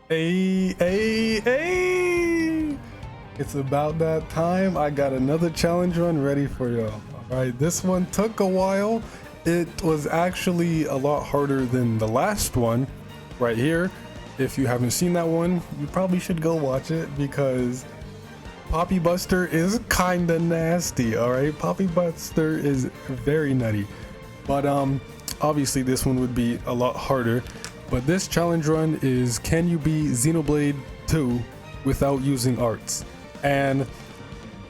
Hey! It's about that time. I got another challenge run ready for y'all. Alright, this one took a while. It was actually a lot harder than the last one right here. If you haven't seen that one, you probably should go watch it because Poppy Buster is kinda nasty, alright? Poppy Buster is very nutty. But obviously this one would be a lot harder. But this challenge run is, can you beat Xenoblade 2 without using arts? And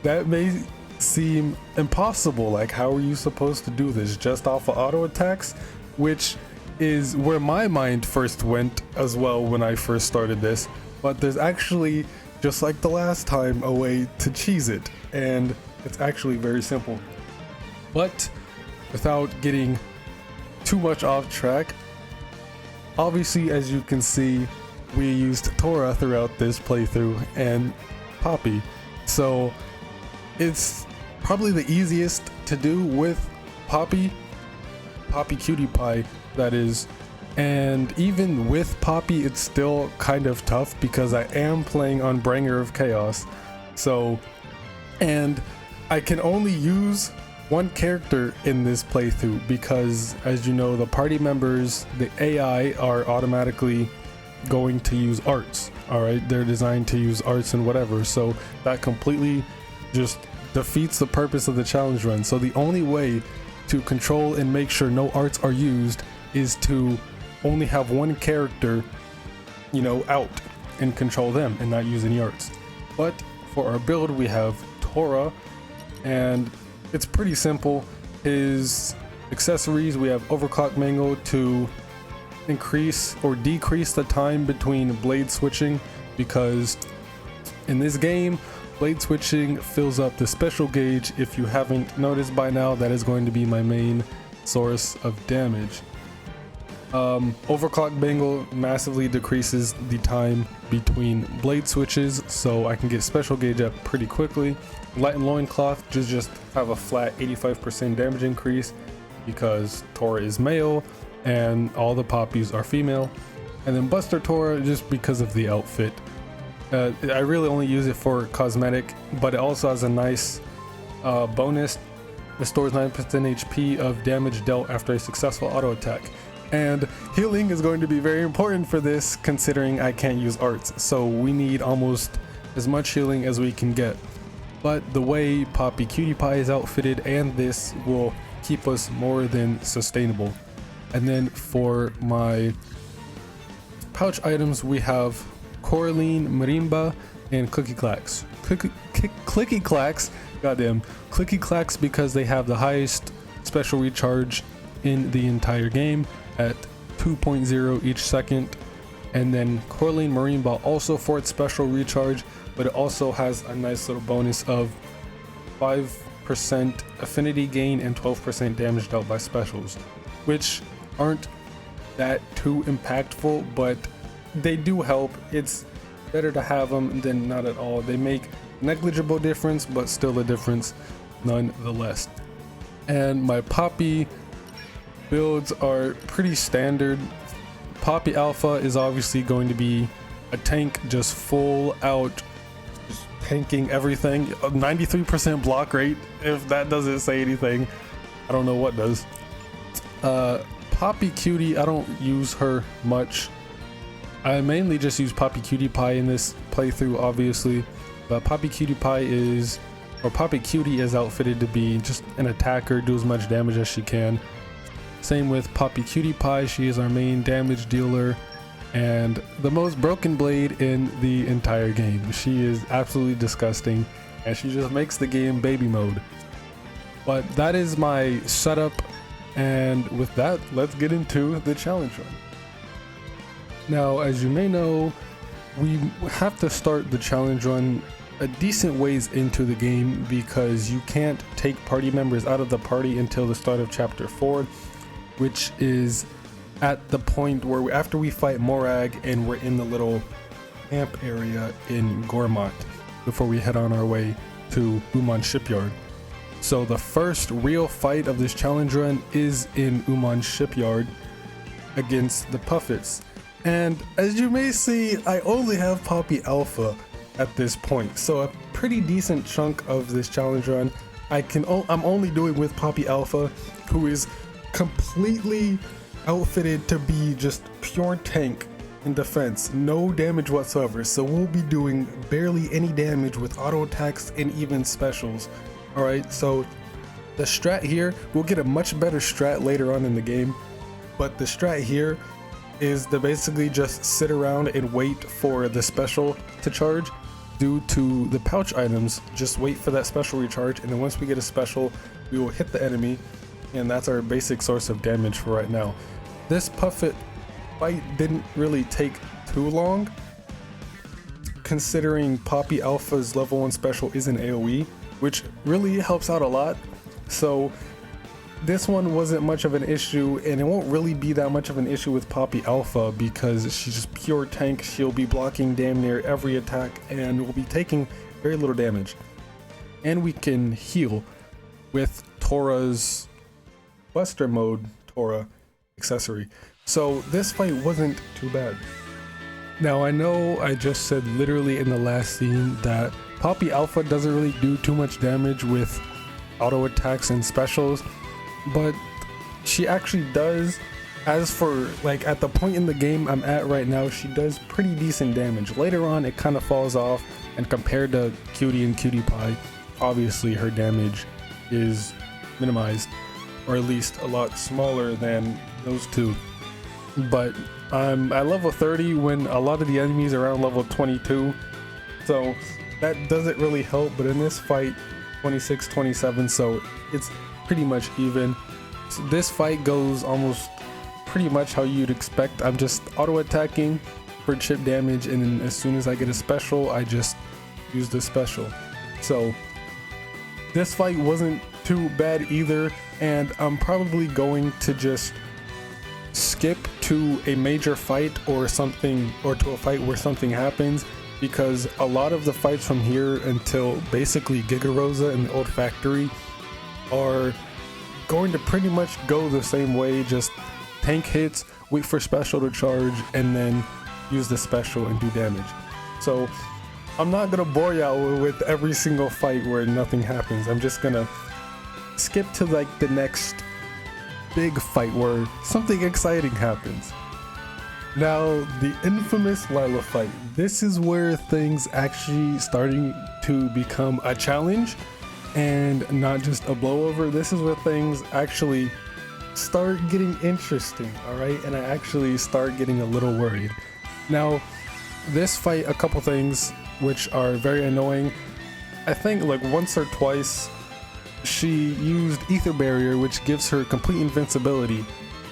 that may seem impossible. Like, how are you supposed to do this just off of auto attacks? Which is where my mind first went as well when I first started this. But there's actually, just like the last time, a way to cheese it. And it's actually very simple. But without getting too much off track, obviously, as you can see, we used Torna throughout this playthrough and Poppy. So it's probably the easiest to do with Poppy Cutie Pie, that is. And even with Poppy, it's still kind of tough because I am playing on Bringer of Chaos. So, and I can only use one character in this playthrough because, as you know, the party members, the AI, are automatically going to use arts. Alright, they're designed to use arts and whatever, so that completely just defeats the purpose of the challenge run. So the only way to control and make sure no arts are used is to only have one character, you know, out and control them and not use any arts. But for our build, we have Torna, and it's pretty simple. His accessories, we have Overclock Mango to increase or decrease the time between blade switching, because in this game, blade switching fills up the special gauge. If you haven't noticed by now, that is going to be my main source of damage. Overclock Mango massively decreases the time between blade switches, so I can get special gauge up pretty quickly. Light and Loincloth just have a flat 85% damage increase because Torna is male and all the Poppies are female. And then Buster Torna just because of the outfit. I really only use it for cosmetic, but it also has a nice bonus. Restores 9% HP of damage dealt after a successful auto attack. And healing is going to be very important for this, considering I can't use arts, so we need almost as much healing as we can get. But the way Poppy Cutie Pie is outfitted and this will keep us more than sustainable. And then for my pouch items, we have Coraline, Marimba, and Clicky Clacks. Clicky Clacks, goddamn, Clicky Clacks, because they have the highest special recharge in the entire game at 2.0 each second. And then Coraline Marimba also for its special recharge, but it also has a nice little bonus of 5% affinity gain and 12% damage dealt by specials, which aren't that too impactful, but they do help. It's better to have them than not at all. They make negligible difference, but still a difference nonetheless. And my Poppy builds are pretty standard. Poppy Alpha is obviously going to be a tank, just full out, just tanking everything. 93% block rate. If that doesn't say anything, I don't know what does. Poppy Cutie, I don't use her much. I mainly just use Poppy Cutie Pie in this playthrough, obviously. But Poppy Cutie is outfitted to be just an attacker, do as much damage as she can. Same with Poppy Cutie Pie, she is our main damage dealer and the most broken blade in the entire game. She is absolutely disgusting and she just makes the game baby mode. But that is my setup, and with that, let's get into the challenge run. Now, as you may know, we have to start the challenge run a decent ways into the game because you can't take party members out of the party until the start of chapter 4, which is at the point where after we fight Morag and we're in the little camp area in Gormott before we head on our way to Uman Shipyard. So the first real fight of this challenge run is in Uman Shipyard against the Puffets. And as you may see, I only have Poppy Alpha at this point, so a pretty decent chunk of this challenge run I'm only doing with Poppy Alpha, who is completely outfitted to be just pure tank in defense, no damage whatsoever. So we'll be doing barely any damage with auto attacks and even specials. All right, so the strat here, we'll get a much better strat later on in the game, but the strat here is to basically just sit around and wait for the special to charge. Due to the pouch items, just wait for that special recharge, and then once we get a special, we will hit the enemy, and that's our basic source of damage for right now. This Puffet fight didn't really take too long, considering Poppy Alpha's level 1 special is an AoE, which really helps out a lot. So this one wasn't much of an issue, and it won't really be that much of an issue with Poppy Alpha because she's just pure tank. She'll be blocking damn near every attack and will be taking very little damage. And we can heal with Torna's Buster mode Torna accessory. So this fight wasn't too bad. Now I know I just said literally in the last scene that Poppy Alpha doesn't really do too much damage with auto attacks and specials, but she actually does. As for like at the point in the game I'm at right now, she does pretty decent damage. Later on it kind of falls off, and compared to Cutie and Cutie Pie, obviously her damage is minimized, or at least a lot smaller than those two. But I'm at level 30 when a lot of the enemies are around level 22, so that doesn't really help. But in this fight, 26, 27, so it's pretty much even. So this fight goes almost pretty much how you'd expect. I'm just auto attacking for chip damage, and then as soon as I get a special, I just use the special. So this fight wasn't too bad either, and I'm probably going to just skip to a major fight or something, or to a fight where something happens, because a lot of the fights from here until basically Giga Rosa and the old factory are going to pretty much go the same way. Just tank hits, wait for special to charge, and then use the special and do damage. So I'm not gonna bore y'all with every single fight where nothing happens. I'm just gonna skip to like the next big fight where something exciting happens. Now, the infamous Lila fight. This is where things actually starting to become a challenge and not just a blowover. This is where things actually start getting interesting, all right? And I actually start getting a little worried. Now, this fight, a couple things which are very annoying. I think like once or twice she used Ether Barrier, which gives her complete invincibility.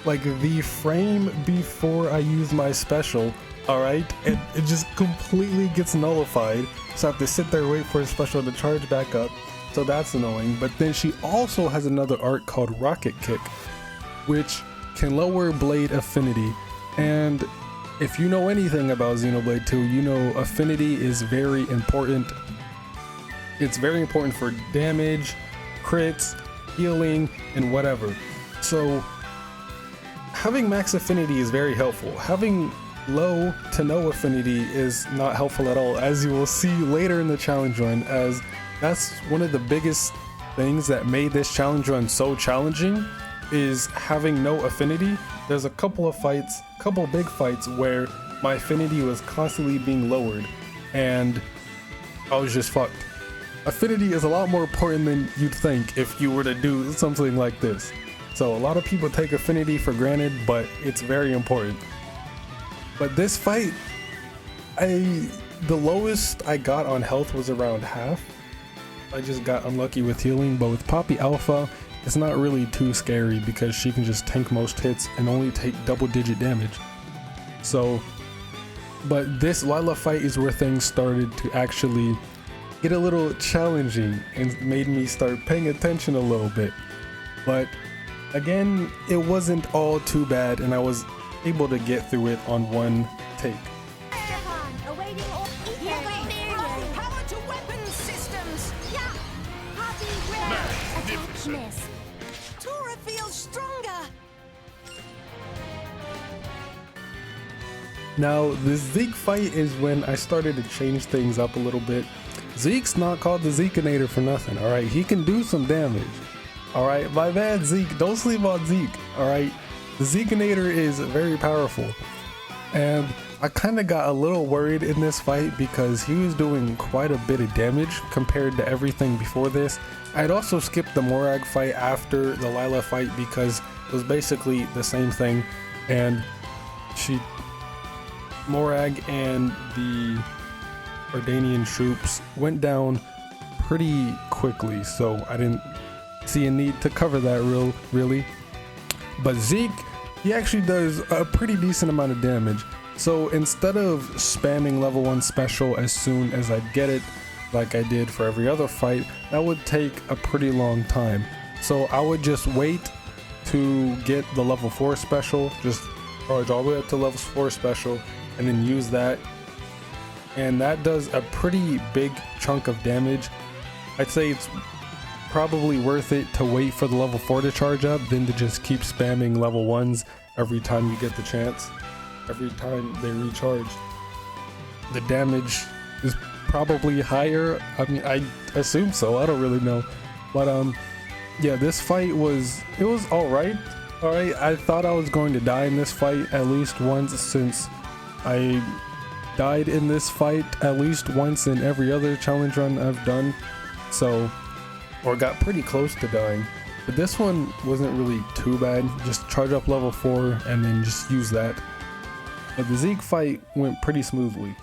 Like the frame before I use my special, alright, and it just completely gets nullified. So I have to sit there and wait for a special to charge back up. So that's annoying. But then she also has another art called Rocket Kick, which can lower blade affinity. And if you know anything about Xenoblade 2, you know affinity is very important. It's very important for damage, crits, healing, and whatever. So having max affinity is very helpful. Having low to no affinity is not helpful at all, as you will see later in the challenge run, as that's one of the biggest things that made this challenge run so challenging, is having no affinity. There's a couple of fights, couple big fights where my affinity was constantly being lowered and I was just fucked. Affinity is a lot more important than you'd think if you were to do something like this. So a lot of people take affinity for granted, but it's very important. But this fight, the lowest I got on health was around half. I just got unlucky with healing, but with Poppy Alpha, it's not really too scary because she can just tank most hits and only take double-digit damage. So, but this Lila fight is where things started to actually get a little challenging and made me start paying attention a little bit. But again, it wasn't all too bad, and I was able to get through it on one take. Torna feels stronger. Now, the Zeke fight is when I started to change things up a little bit. Zeke's not called the Zekeinator for nothing, alright? He can do some damage. Alright, my man Zeke, don't sleep on Zeke, alright? The Zekeinator is very powerful. And I kind of got a little worried in this fight because he was doing quite a bit of damage compared to everything before this. I had also skipped the Morag fight after the Lila fight because it was basically the same thing. And Morag and the Ardanian troops went down pretty quickly, so I didn't see a need to cover that really. But Zeke, he actually does a pretty decent amount of damage. So instead of spamming level 1 special as soon as I get it, like I did for every other fight, that would take a pretty long time. So I would just wait to get the level 4 special, just charge all the way up to level 4 special, and then use that. And that does a pretty big chunk of damage. I'd say it's probably worth it to wait for the level 4 to charge up than to just keep spamming level 1s every time you get the chance. Every time they recharge, the damage is probably higher. I mean, I assume so, I don't really know. But yeah, this fight was alright. I thought I was going to die in this fight at least once, since I died in this fight at least once in every other challenge run I've done, or got pretty close to dying. But this one wasn't really too bad. Just charge up level 4 and then just use that. But the Zeke fight went pretty smoothly.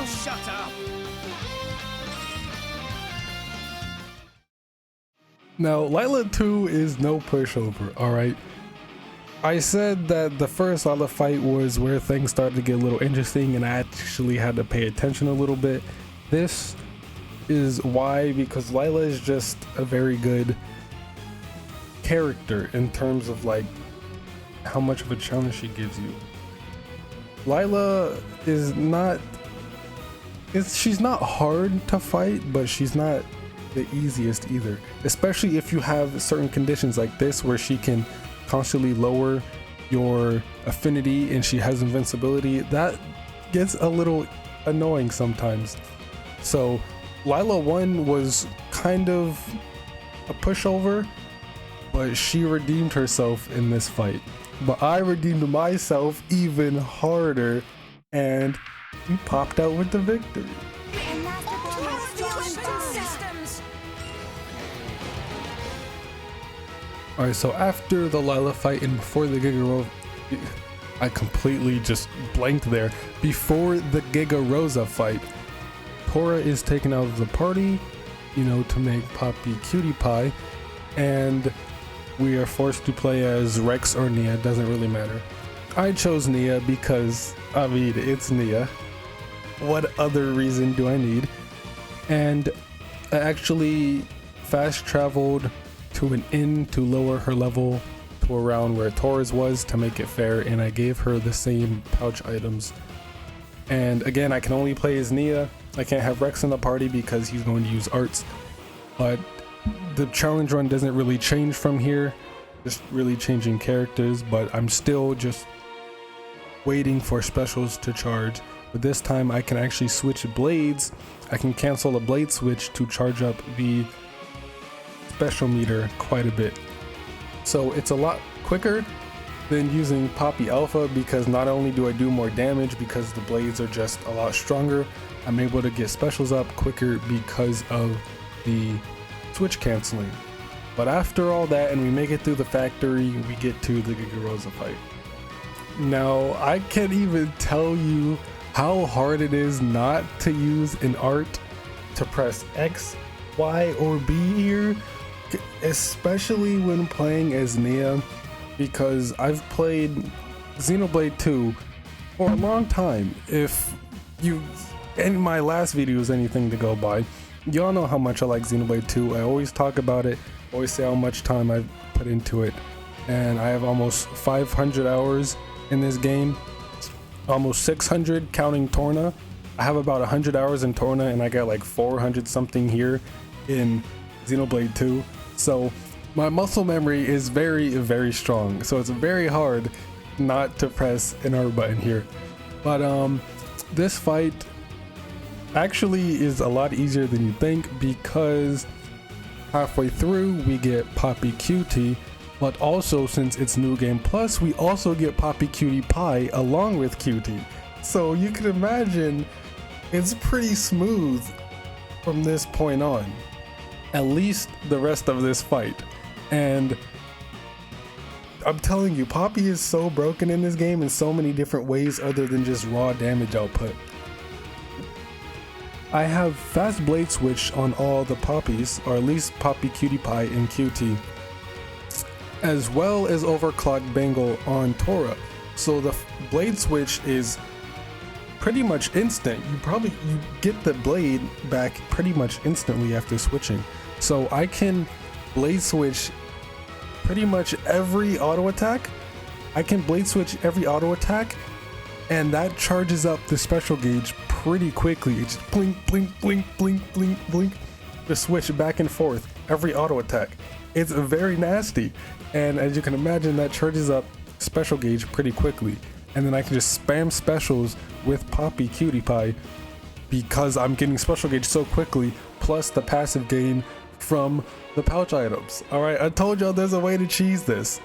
Shut up! Now, Lila 2 is no pushover, alright? I said that the first Lila fight was where things started to get a little interesting and I actually had to pay attention a little bit. This is why, because Lila is just a very good character in terms of like how much of a challenge she gives you. Lila is not, she's not hard to fight, but she's not the easiest either, especially if you have certain conditions like this where she can constantly lower your affinity and she has invincibility. That gets a little annoying sometimes. So Lila 1 was kind of a pushover, but she redeemed herself in this fight. But I redeemed myself even harder and we popped out with the victory. Alright, so after the Lila fight and before the Giga Rosa, I completely just blanked there. Before the Giga Rosa fight, Torna is taken out of the party, you know, to make Poppy cutie pie, and we are forced to play as Rex or Nia, doesn't really matter. I chose Nia because, I mean, it's Nia. What other reason do I need? And I actually fast traveled to an inn to lower her level to around where Torna's was to make it fair, and I gave her the same pouch items. And again, I can only play as Nia. I can't have Rex in the party because he's going to use arts. But the challenge run doesn't really change from here, just really changing characters, but I'm still just waiting for specials to charge. But this time I can actually switch blades. I can cancel a blade switch to charge up the special meter quite a bit. So it's a lot quicker than using Poppy Alpha, because not only do I do more damage because the blades are just a lot stronger, I'm able to get specials up quicker because of the switch canceling. But after all that and we make it through the factory, we get to the Giga Rosa fight. Now I can't even tell you how hard it is not to use an art to press X, Y, or B here, especially when playing as Nia, because I've played Xenoblade 2 for a long time. If you, in my last video is anything to go by, y'all know how much I like Xenoblade 2. I always talk about it, always say how much time I've put into it, and I have almost 500 hours in this game, almost 600 counting Torna. I have about 100 hours in Torna and I got like 400 something here in Xenoblade 2. So My muscle memory is very strong, so it's very hard not to press an R button here. But this fight actually is a lot easier than you think, because halfway through we get Poppy Cutie, but also since it's New Game Plus, we also get Poppy Cutie Pie along with Cutie. So you can imagine it's pretty smooth from this point on, at least the rest of this fight. And I'm telling you, Poppy is so broken in this game in so many different ways other than just raw damage output. I have fast blade switch on all the Poppies, or at least Poppy, Cutie Pie, and QT, as well as overclock Bangle on Torna. So the blade switch is pretty much instant. You get the blade back pretty much instantly after switching. So I can blade switch pretty much every auto attack. I can blade switch every auto attack, and that charges up the special gauge pretty quickly. It's just blink, blink, blink, blink, blink, blink. The switch back and forth every auto attack. It's very nasty, and as you can imagine, that charges up special gauge pretty quickly. And then I can just spam specials with Poppy Cutie Pie because I'm getting special gauge so quickly, plus the passive gain from the pouch items. Alright, I told y'all there's a way to cheese this.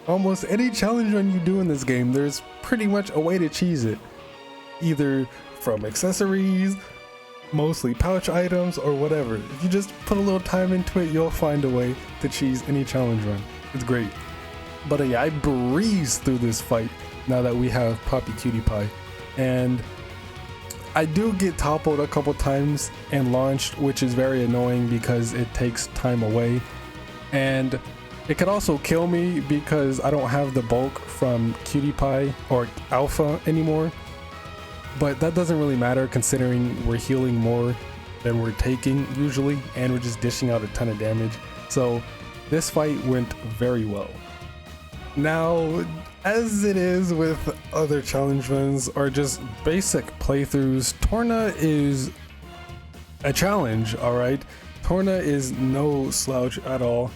Almost any challenge run you do in this game, there's pretty much a way to cheese it. Either from accessories, mostly pouch items, or whatever. If you just put a little time into it, you'll find a way to cheese any challenge run. It's great. But yeah, I breezed through this fight now that we have Poppy Cutie Pie. And I do get toppled a couple times and launched, which is very annoying because it takes time away. And it could also kill me because I don't have the bulk from Cutie Pie or Alpha anymore. But that doesn't really matter considering we're healing more than we're taking usually, and we're just dishing out a ton of damage. So this fight went very well. Now, as it is with other challenge runs or just basic playthroughs, Torna is a challenge, alright? Torna is no slouch at all.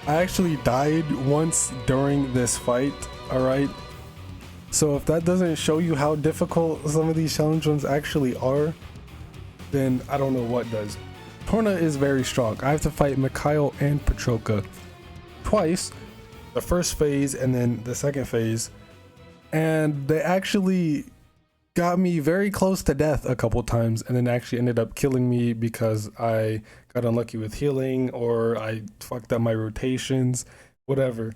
I actually died once during this fight, alright? So if that doesn't show you how difficult some of these challenge runs actually are, then I don't know what does. Torna is very strong. I have to fight Mikhail and Petroka twice. The first phase and then the second phase, and they actually got me very close to death a couple times, and then actually ended up killing me because I got unlucky with healing or I fucked up my rotations, whatever.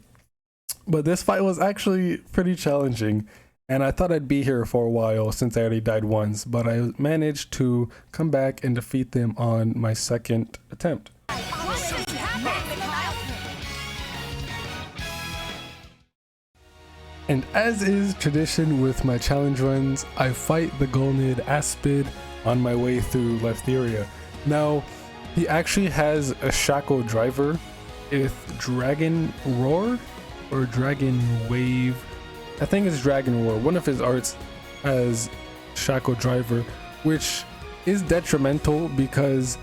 But this fight was actually pretty challenging, and I thought I'd be here for a while since I already died once, but I managed to come back and defeat them on my second attempt. And as is tradition with my challenge runs, I fight the Golnid Aspid on my way through Leftheria. Now, he actually has a Shackle driver with Dragon Roar or Dragon Wave. I think it's Dragon Roar. One of his arts has Shackle driver, which is detrimental because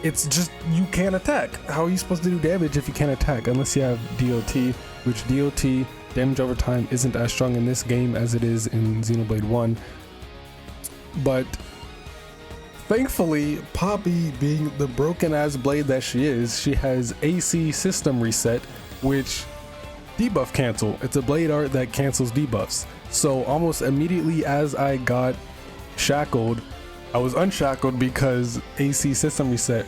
it's just, you can't attack. How are you supposed to do damage if you can't attack unless you have DOT, which DOT, damage over time, isn't as strong in this game as it is in Xenoblade 1. But thankfully, Poppy, being the broken ass blade that she is, she has AC system reset, which debuff cancel. It's a blade art that cancels debuffs. So almost immediately as I got shackled, I was unshackled because AC system reset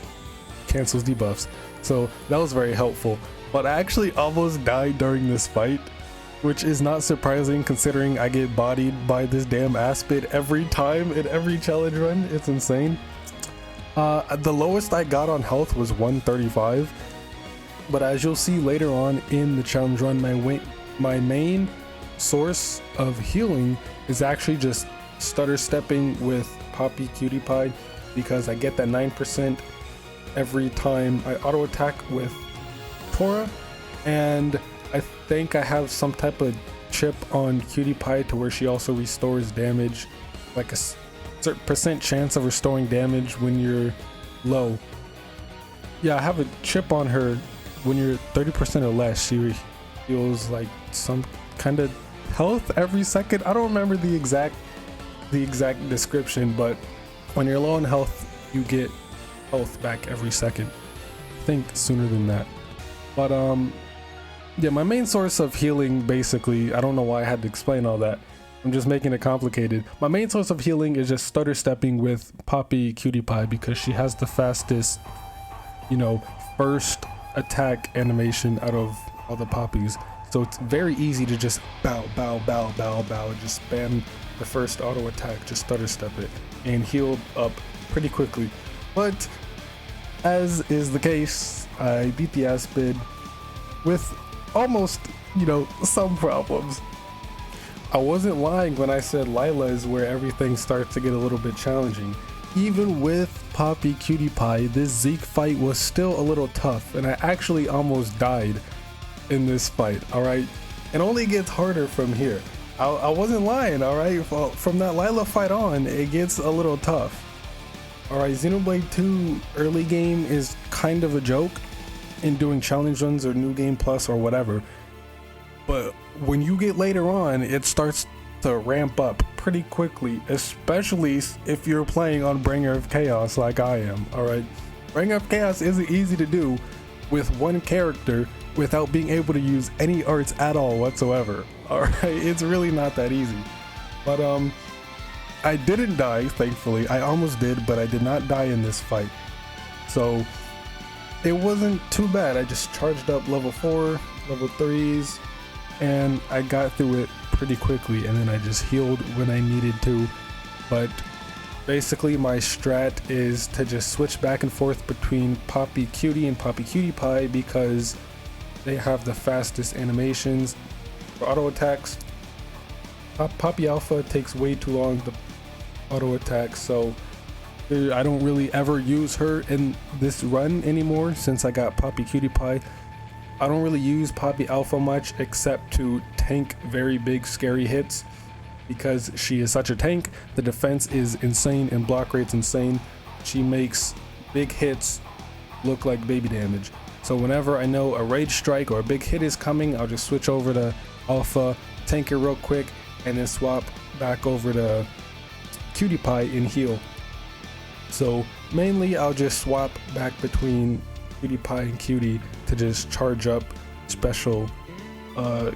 cancels debuffs. So that was very helpful. But I actually almost died during this fight, which is not surprising considering I get bodied by this damn Aspid every time in every challenge run. It's insane. The lowest I got on health was 135, but as you'll see later on in the challenge run, my main source of healing is actually just stutter stepping with Poppy Cutie Pie, because I get that 9% every time I auto attack with Torna, and I think I have some type of chip on Cutie Pie to where she also restores damage, like a certain percent chance of restoring damage when you're low. Yeah, I have a chip on her. When you're 30% or less, she feels like some kind of health every second. I don't remember the exact description, but when you're low on health, you get health back every second. I think sooner than that. But yeah, my main source of healing, basically, I don't know why I had to explain all that. I'm just making it complicated. My main source of healing is just stutter stepping with Poppy Cutie Pie because she has the fastest, you know, first attack animation out of all the poppies. So it's very easy to just bow, just spam the first auto attack, just stutter step it and heal up pretty quickly. But as is the case, I beat the Aspid with almost, you know, some problems. I wasn't lying when I said Lila is where everything starts to get a little bit challenging. Even with Poppy Cutie Pie, this Zeke fight was still a little tough, and I actually almost died in this fight, alright? It only gets harder from here. I wasn't lying, alright? From that Lila fight on, it gets a little tough. Alright, Xenoblade 2 early game is kind of a joke in doing challenge runs or New Game Plus or whatever. But when you get later on, it starts to ramp up pretty quickly, especially if you're playing on Bringer of Chaos like I am, alright? Bringer of Chaos isn't easy to do with one character without being able to use any arts at all whatsoever, alright? It's really not that easy. But I didn't die, thankfully. I almost did, but I did not die in this fight. So it wasn't too bad. I just charged up level 4, level 3s, and I got through it pretty quickly, and then I just healed when I needed to. But basically my strat is to just switch back and forth between Poppy Cutie and Poppy Cutie Pie because they have the fastest animations for auto attacks. Poppy Alpha takes way too long to auto attack, so I don't really ever use her in this run anymore since I got Poppy Cutie Pie. I don't really use Poppy Alpha much except to tank very big scary hits because she is such a tank. The defense is insane and block rate's insane. She makes big hits look like baby damage. So whenever I know a rage strike or a big hit is coming, I'll just switch over to Alpha, tank it real quick, and then swap back over to Cutie Pie and heal. So mainly I'll just swap back between Cutie Pie and Cutie to just charge up special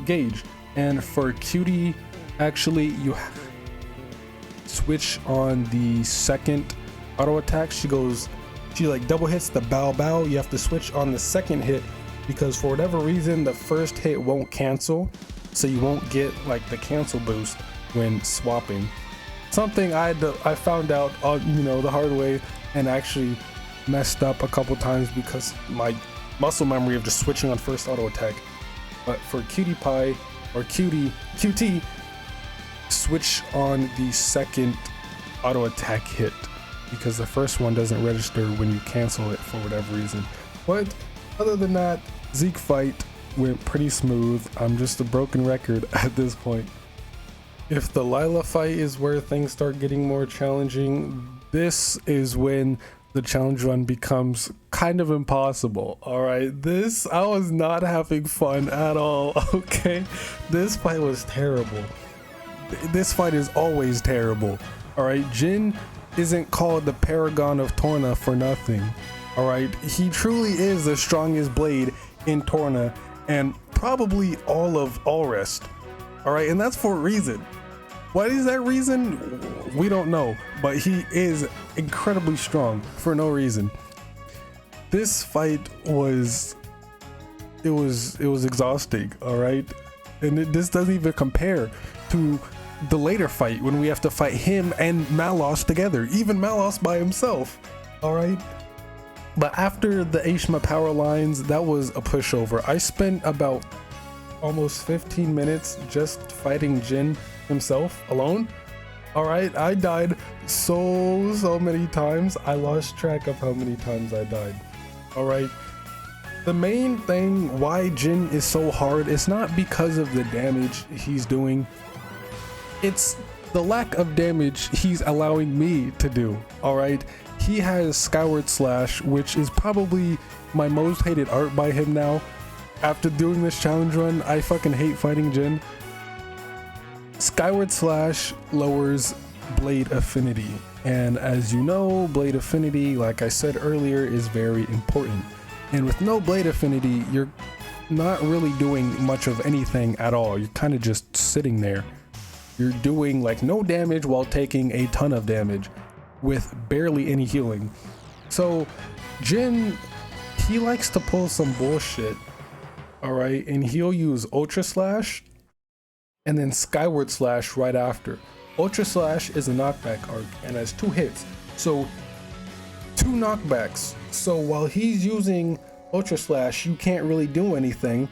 gauge. And for Cutie, actually you switch on the second auto attack. She like double hits the bow. You have to switch on the second hit because for whatever reason the first hit won't cancel, so you won't get like the cancel boost when swapping. Something I found out the hard way and actually messed up a couple times because my muscle memory of just switching on first auto attack. But for Cutie Pie or QT, switch on the second auto attack hit because the first one doesn't register when you cancel it for whatever reason. But other than that, Zeke fight went pretty smooth. I'm just a broken record at this point. If the Lila fight is where things start getting more challenging, this is when the challenge run becomes kind of impossible. Alright, I was not having fun at all, okay? This fight was terrible. This fight is always terrible. Alright, Jin isn't called the Paragon of Torna for nothing. Alright, he truly is the strongest blade in Torna and probably all of Allrest. Alright, and that's for a reason. What is that reason? We don't know, but he is incredibly strong for no reason. This fight was exhausting, all right? And this doesn't even compare to the later fight when we have to fight him and Malos together, even Malos by himself, all right? But after the Ashima power lines, that was a pushover. I spent about almost 15 minutes just fighting Jin himself alone. All right, I died so many times. I lost track of how many times I died. All right, the main thing why Jin is so hard is not because of the damage he's doing. It's the lack of damage he's allowing me to do. All right, he has Skyward Slash, which is probably my most hated art by him now. After doing this challenge run, I fucking hate fighting Jin. Skyward Slash lowers blade affinity, and as you know, blade affinity, like I said earlier, is very important. And with no blade affinity, you're not really doing much of anything at all. You're kind of just sitting there. You're doing like no damage while taking a ton of damage with barely any healing. So Jin, he likes to pull some bullshit, all right, and he'll use Ultra Slash and then Skyward Slash right after. Ultra Slash is a knockback arc and has 2 hits, so 2 knockbacks. So while he's using Ultra Slash, you can't really do anything.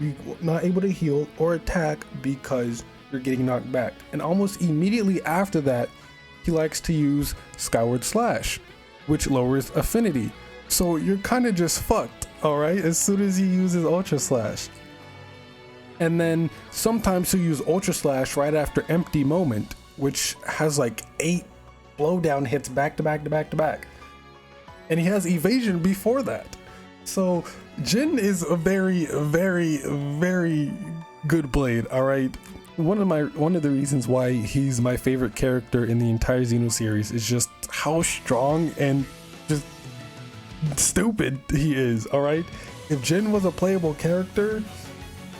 You're not able to heal or attack because you're getting knocked back. And almost immediately after that, he likes to use Skyward Slash, which lowers affinity. So you're kind of just fucked, alright, as soon as he uses Ultra Slash. And then sometimes he'll use Ultra Slash right after Empty Moment, which has like 8 blowdown hits back to back to back to back. And he has evasion before that. So Jin is a very, very, very good blade, alright? One of the reasons why he's my favorite character in the entire Xeno series is just how strong and just stupid he is, alright? If Jin was a playable character,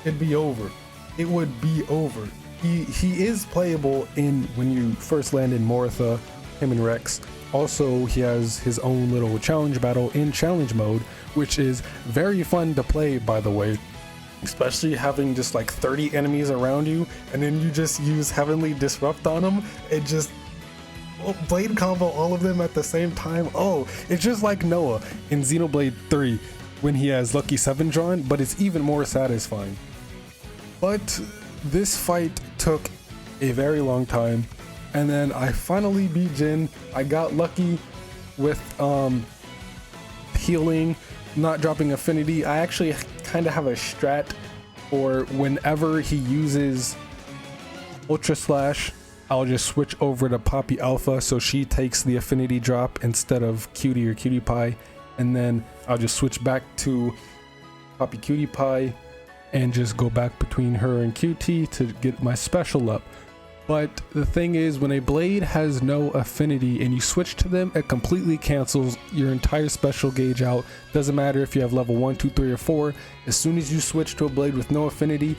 it'd be over. It would be over. He is playable in when you first land in Moritha, him and Rex. Also, he has his own little challenge battle in challenge mode, which is very fun to play, by the way. Especially having just like 30 enemies around you, and then you just use Heavenly Disrupt on them and just blade combo all of them at the same time. Oh, it's just like Noah in Xenoblade 3 when he has Lucky 7 drawn, but it's even more satisfying. But this fight took a very long time, and then I finally beat Jin. I got lucky with healing, not dropping affinity. I actually kind of have a strat for whenever he uses Ultra Slash, I'll just switch over to Poppy Alpha so she takes the affinity drop instead of Cutie or Cutie Pie, and then I'll just switch back to Poppy Cutie Pie and just go back between her and QT to get my special up. But the thing is, when a blade has no affinity and you switch to them, it completely cancels your entire special gauge out. Doesn't matter if you have level 1, 2, 3, or 4. As soon as you switch to a blade with no affinity,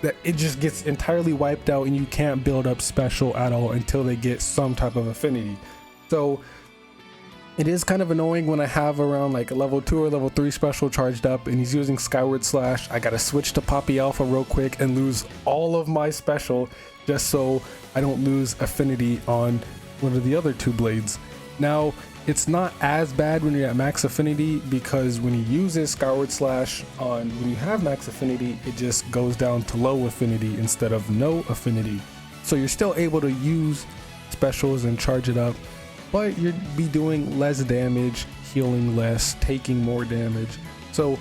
that it just gets entirely wiped out and you can't build up special at all until they get some type of affinity. So it is kind of annoying when I have around like a level 2 or level 3 special charged up and he's using Skyward Slash. I gotta switch to Poppy Alpha real quick and lose all of my special just so I don't lose affinity on one of the other 2 blades. Now, it's not as bad when you're at max affinity, because when he uses Skyward Slash on when you have max affinity, it just goes down to low affinity instead of no affinity. So you're still able to use specials and charge it up, but you'd be doing less damage, healing less, taking more damage. So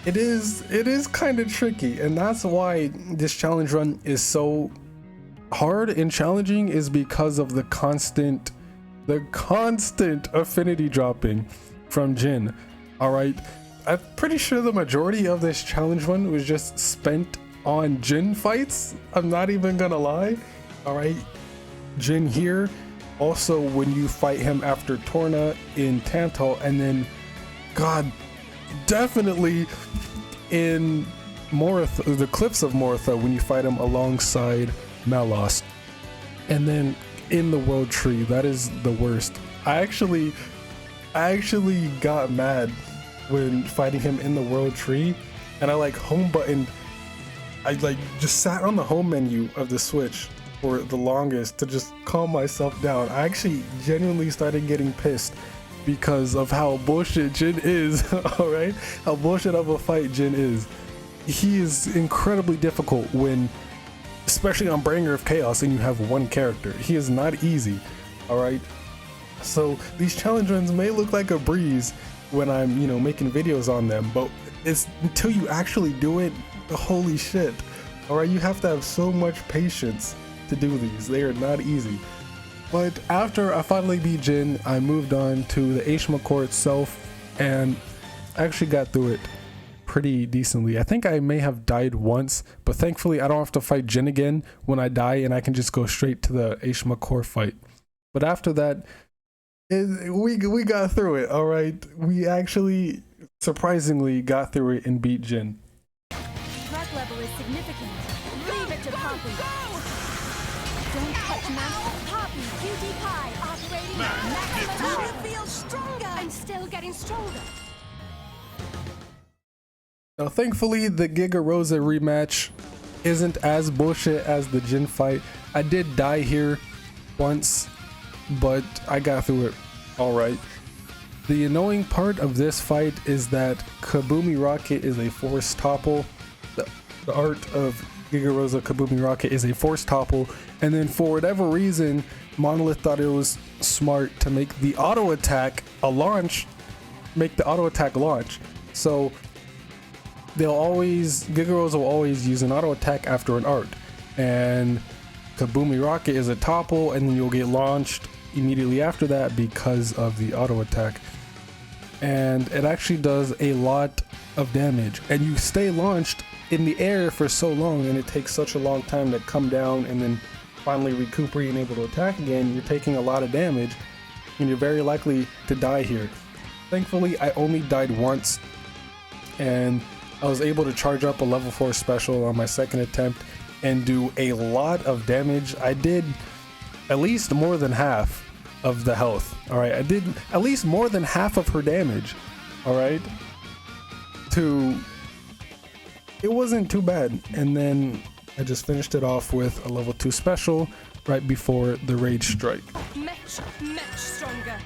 it is kind of tricky, and that's why this challenge run is so hard and challenging, is because of the constant affinity dropping from Jin. All right, I'm pretty sure the majority of this challenge run was just spent on Jin fights. I'm not even gonna lie. All right, Jin here. Also, when you fight him after Torna in Tantal, and then God, definitely in Moritha, the Cliffs of Moritha, when you fight him alongside Malos. And then in the World Tree, that is the worst. I actually got mad when fighting him in the World Tree, and I like home button. I like just sat on the home menu of the Switch for the longest to just calm myself down. I actually genuinely started getting pissed because of how bullshit Jin is. All right, how bullshit of a fight Jin is. He is incredibly difficult when, especially on Bringer of Chaos, and you have one character. He is not easy, all right? So these challenge runs may look like a breeze when I'm, making videos on them, but it's until you actually do it, holy shit, all right? You have to have so much patience to do these. They are not easy. But after I finally beat Jin, I moved on to the Ashima core itself and actually got through it pretty decently. I think I may have died once, but thankfully I don't have to fight Jin again when I die, and I can just go straight to the Ashima core fight. But after that, we got through it, all right? We actually surprisingly got through it and beat Jin. Threat level is significant. Leave it to Poppy. Don't touch Master Poppy. Cutie Pie operating at maximum. You feel stronger. I'm still getting stronger. Now, thankfully, the Giga Rosa rematch isn't as bullshit as the Jin fight. I did die here once, but I got through it all right. The annoying part of this fight is that Kabumi Rocket is a force topple. The art of Giga Rosa Kabumi Rocket is a force topple, and then for whatever reason, Monolith thought it was smart to make the auto attack a launch, make the auto attack launch. So Giga Rosa will always use an auto attack after an art, and Kabumi Rocket is a topple, and then you'll get launched immediately after that because of the auto attack. And it actually does a lot of damage, and you stay launched in the air for so long, and it takes such a long time to come down and then finally recuperate and able to attack again. You're taking a lot of damage, and you're very likely to die here. Thankfully, I only died once, and I was able to charge up a level 4 special on my second attempt and do a lot of damage. I did at least more than half of the health. All right, I did at least more than half of her damage. All right, it wasn't too bad. And then I just finished it off with a level 2 special right before the Rage Strike. Much stronger.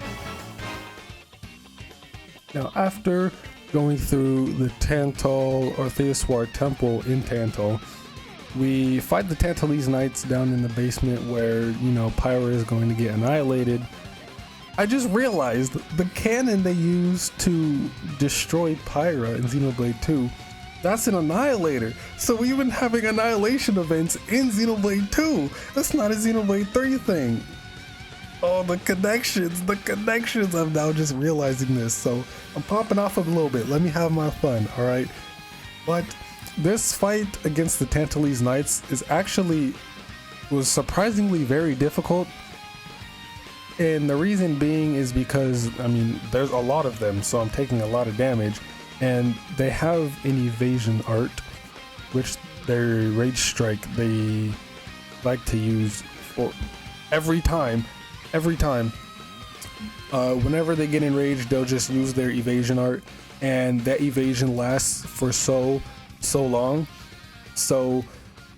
Now, after going through the Tantal or Theoswar Temple in Tantal, we fight the Tantalese Knights down in the basement where, you know, Pyra is going to get annihilated. I just realized the cannon they used to destroy Pyra in Xenoblade 2, that's an annihilator. So we've been having annihilation events in Xenoblade 2. That's not a Xenoblade 3 thing. Oh, the connections. I'm now just realizing this. So I'm popping off a little bit. Let me have my fun, all right? But this fight against the Tantalese Knights was surprisingly very difficult. And the reason being is because, I mean, there's a lot of them, so I'm taking a lot of damage. And they have an evasion art, which their Rage Strike, they like to use for every time. Whenever they get enraged, they'll just use their evasion art, and that evasion lasts for so long. So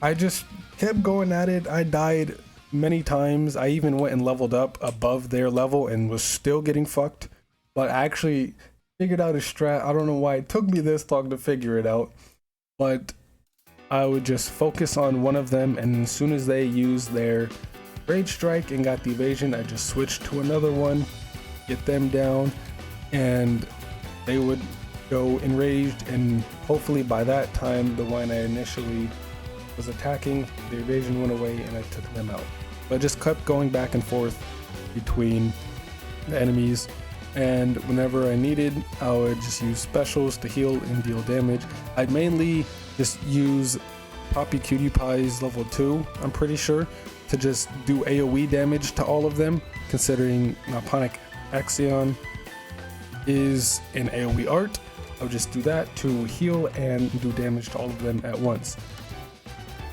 I just kept going at it. I died many times. I even went and leveled up above their level and was still getting fucked, but I actually figured out a strat. I don't know why it took me this long to figure it out, but I would just focus on one of them, and as soon as they use their Rage Strike and got the evasion, I just switched to another one, get them down, and they would go enraged, and hopefully by that time the one I initially was attacking, the evasion went away and I took them out. But I just kept going back and forth between the enemies, and whenever I needed, I would just use specials to heal and deal damage. I'd mainly just use Poppy Cutie Pie's level 2, I'm pretty sure, to just do AoE damage to all of them, considering Naponic Axion is an AoE art. I would just do that to heal and do damage to all of them at once.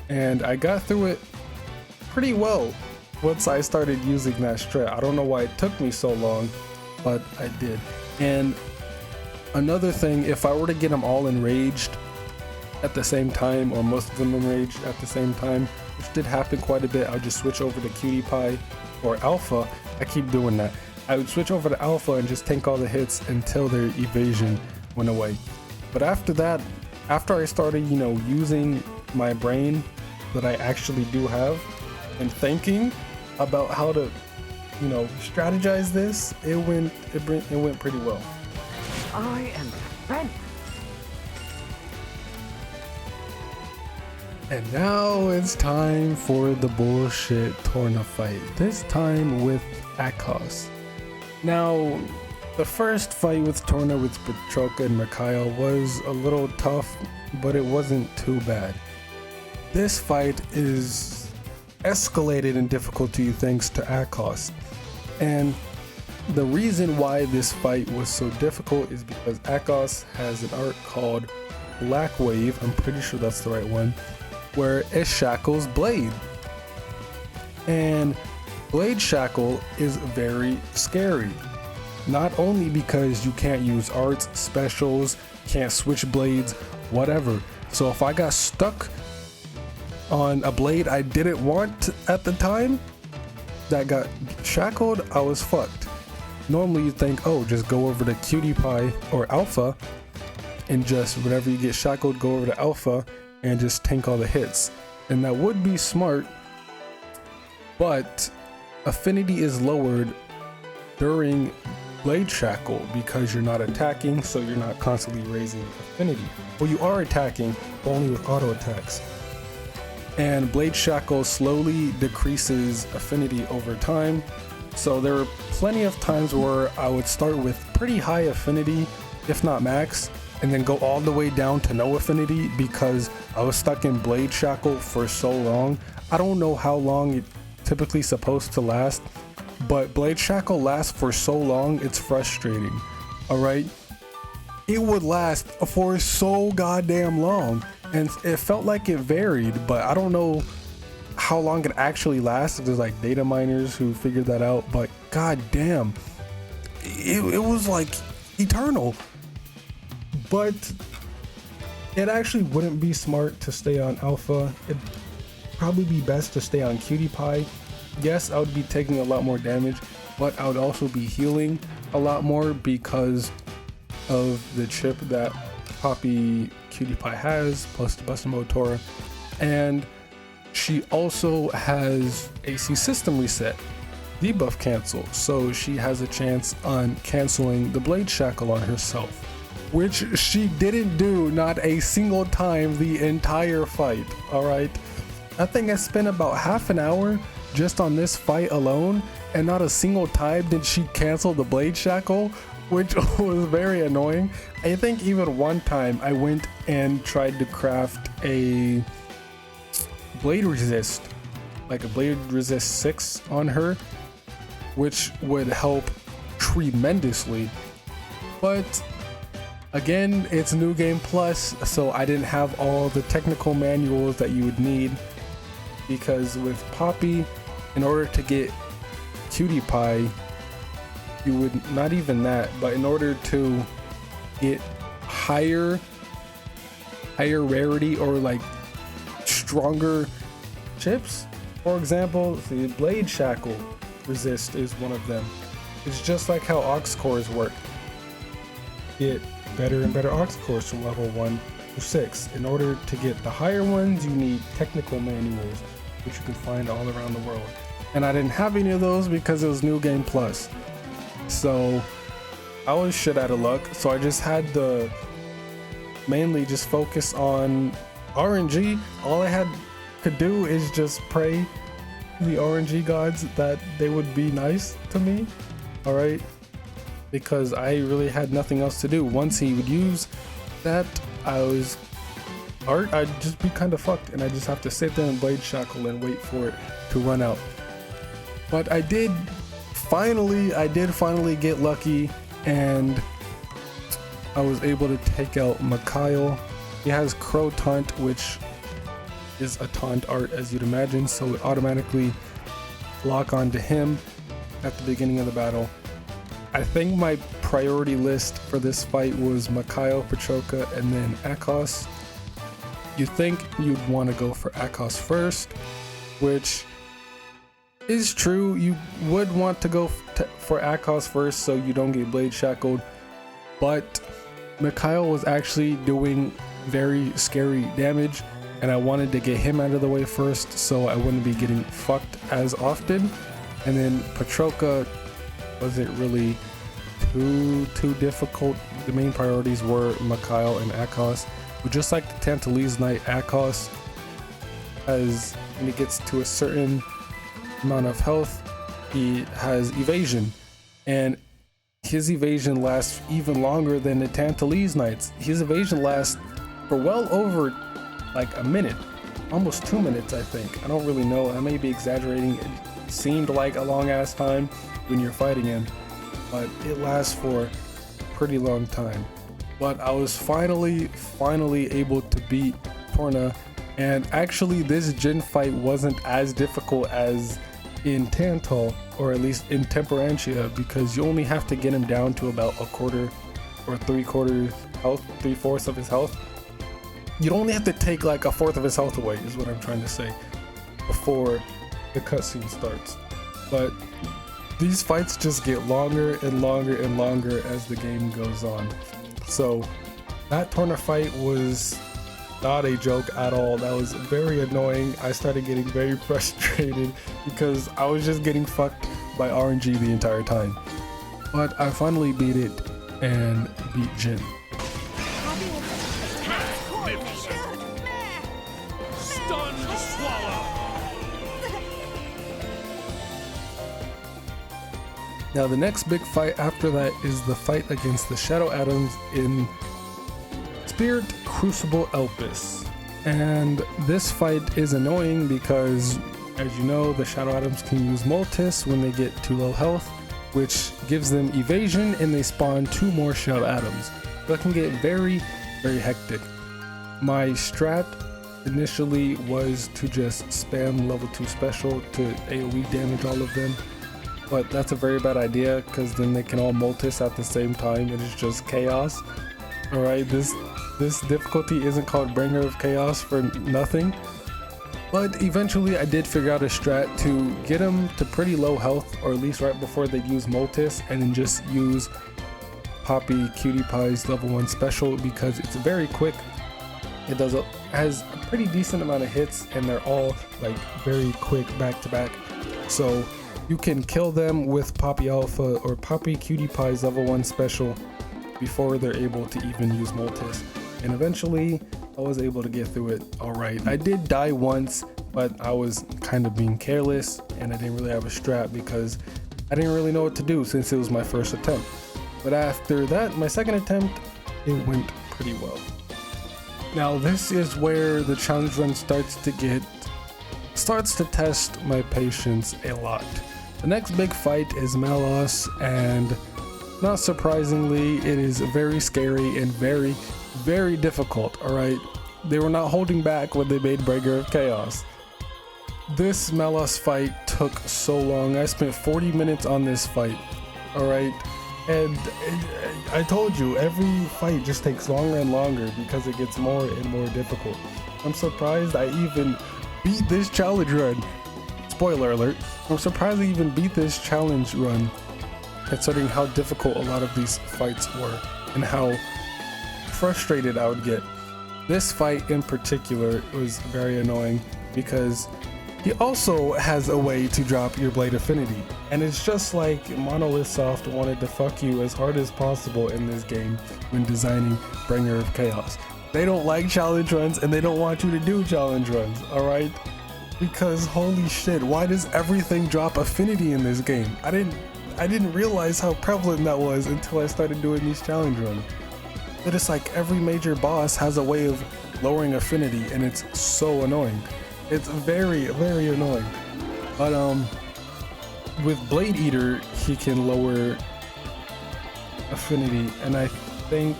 And I got through it pretty well once I started using that strat. I don't know why it took me so long, but I did. And another thing, if I were to get them all enraged at the same time, or most of them enraged at the same time, which did happen quite a bit, I would just switch over to Cutie Pie or Alpha. I keep doing that. I would switch over to Alpha and just tank all the hits until their evasion went away. But after that, after I started, you know, using my brain that I actually do have and thinking about how to, you know, strategize this, it went pretty well. I am friend. And now it's time for the bullshit Torna fight, this time with Akos. Now, the first fight with Torna with Petroka and Mikhail was a little tough, but it wasn't too bad. This fight is escalated in difficulty thanks to Akos. And the reason why this fight was so difficult is because Akos has an art called Black Wave, I'm pretty sure that's the right one, where it shackles Blade. And Blade Shackle is very scary. Not only because you can't use arts, specials, can't switch blades, whatever. So if I got stuck on a blade I didn't want at the time that got shackled, I was fucked. Normally you think, oh, just go over to Cutie Pie or Alpha and just whenever you get shackled, go over to Alpha and just tank all the hits. And that would be smart, but affinity is lowered during Blade Shackle because you're not attacking, so you're not constantly raising affinity. Well, you are attacking, but only with auto attacks. And Blade Shackle slowly decreases affinity over time. So there were plenty of times where I would start with pretty high affinity, if not max, and then go all the way down to no affinity because I was stuck in Blade Shackle for so long. I don't know how long it's typically supposed to last, but Blade Shackle lasts for so long, it's frustrating. Alright? It would last for so goddamn long, and it felt like it varied, but I don't know how long it actually lasts. There's like data miners who figured that out, but goddamn, it was like eternal. But it actually wouldn't be smart to stay on Alpha. It'd probably be best to stay on Cutie Pie. Yes, I would be taking a lot more damage, but I would also be healing a lot more because of the chip that Poppy Cutie Pie has, plus the Bustin' Mode Torah. And she also has AC System Reset, debuff cancel, so she has a chance on canceling the Blade Shackle on herself, which she didn't do not a single time the entire fight. Alright, I think I spent about half an hour just on this fight alone, and not a single time did she cancel the Blade Shackle, which was very annoying. I think even one time I went and tried to craft a Blade Resist, like a Blade Resist 6 on her, which would help tremendously. But again, it's New Game Plus, so I didn't have all the technical manuals that you would need, because with Poppy, in order to get Cutie Pie, you would, not even that, but in order to get higher rarity or like stronger chips, for example, the Blade Shackle Resist is one of them. It's just like how aux cores work. Get better and better aux cores from level 1 to 6. In order to get the higher ones, you need technical manuals, which you can find all around the world. And I didn't have any of those because it was New Game Plus. So I was shit out of luck. So I just had to mainly just focus on RNG. All I could do is just pray to the RNG gods that they would be nice to me. Alright? Because I really had nothing else to do. Once he would use that, I'd just be kind of fucked, and I just have to sit there and Blade Shackle and wait for it to run out. But I did finally get lucky, and I was able to take out Mikhail. He has Crow Taunt, which is a taunt art, as you'd imagine, so it automatically lock onto him at the beginning of the battle. I think my priority list for this fight was Mikhail, Petroka, and then Akos. You think you'd want to go for Akos first, which is true. You would want to go for Akos first so you don't get Blade Shackled, but Mikhail was actually doing very scary damage, and I wanted to get him out of the way first so I wouldn't be getting fucked as often. And then Petroka wasn't really too difficult. The main priorities were Mikhail and Akos. But just like the Tantalese Knight, Akos as when he gets to a certain amount of health, he has evasion, and his evasion lasts even longer than the Tantalese Knight's. His evasion lasts for well over like a minute, almost 2 minutes, I think. I don't really know, I may be exaggerating. It seemed like a long ass time when you're fighting him, but it lasts for a pretty long time. But I was finally able to beat Torna, and actually this gym fight wasn't as difficult as in Tantal, or at least in Temperantia, because you only have to get him down to about a quarter or 3/4 health, 3/4 of his health. You only have to take like a fourth of his health away, is what I'm trying to say, before the cutscene starts. But these fights just get longer and longer and longer as the game goes on. So that Torna fight was not a joke at all. That was very annoying. I started getting very frustrated because I was just getting fucked by RNG the entire time. But I finally beat it and beat Jin. Stun swallow. Now the next big fight after that is the fight against the Shadow Atoms in Spirit Crucible Elpis. And this fight is annoying because, as you know, the Shadow Atoms can use Multis when they get too low health, which gives them evasion, and they spawn 2 more Shadow Atoms. That can get very hectic. My strat initially was to just spam level 2 special to AoE damage all of them, but that's a very bad idea because then they can all Multis at the same time and it's just chaos. Alright, this difficulty isn't called Bringer of Chaos for nothing. But eventually I did figure out a strat to get them to pretty low health, or at least right before they use Multis, and then just use Poppy Cutie Pie's level 1 special because it's very quick. It has a pretty decent amount of hits, and they're all like very quick back to back. So you can kill them with Poppy Alpha or Poppy Cutie Pie's level 1 special before they're able to even use Multis. And eventually I was able to get through it alright. I did die once, but I was kind of being careless and I didn't really have a strat because I didn't really know what to do since it was my first attempt. But after that, my second attempt, it went pretty well. Now this is where the challenge run starts to test my patience a lot. The next big fight is Malos, and not surprisingly, it is very scary and very difficult, alright? They were not holding back when they made Bringer of Chaos. This Malos fight took so long. I spent 40 minutes on this fight, alright? And I told you, every fight just takes longer and longer because it gets more and more difficult. I'm surprised I even beat this challenge run. Spoiler alert, I'm surprised I even beat this challenge run, considering how difficult a lot of these fights were and how frustrated I would get. This fight in particular was very annoying because he also has a way to drop your blade affinity, and it's just like Monolith Soft wanted to fuck you as hard as possible in this game when designing Bringer of Chaos. They don't like challenge runs and they don't want you to do challenge runs, alright? Because holy shit, why does everything drop affinity in this game? I didn't realize how prevalent that was until I started doing these challenge runs. But it's like every major boss has a way of lowering affinity, and it's so annoying. It's very annoying. But with Blade Eater, he can lower affinity, and I think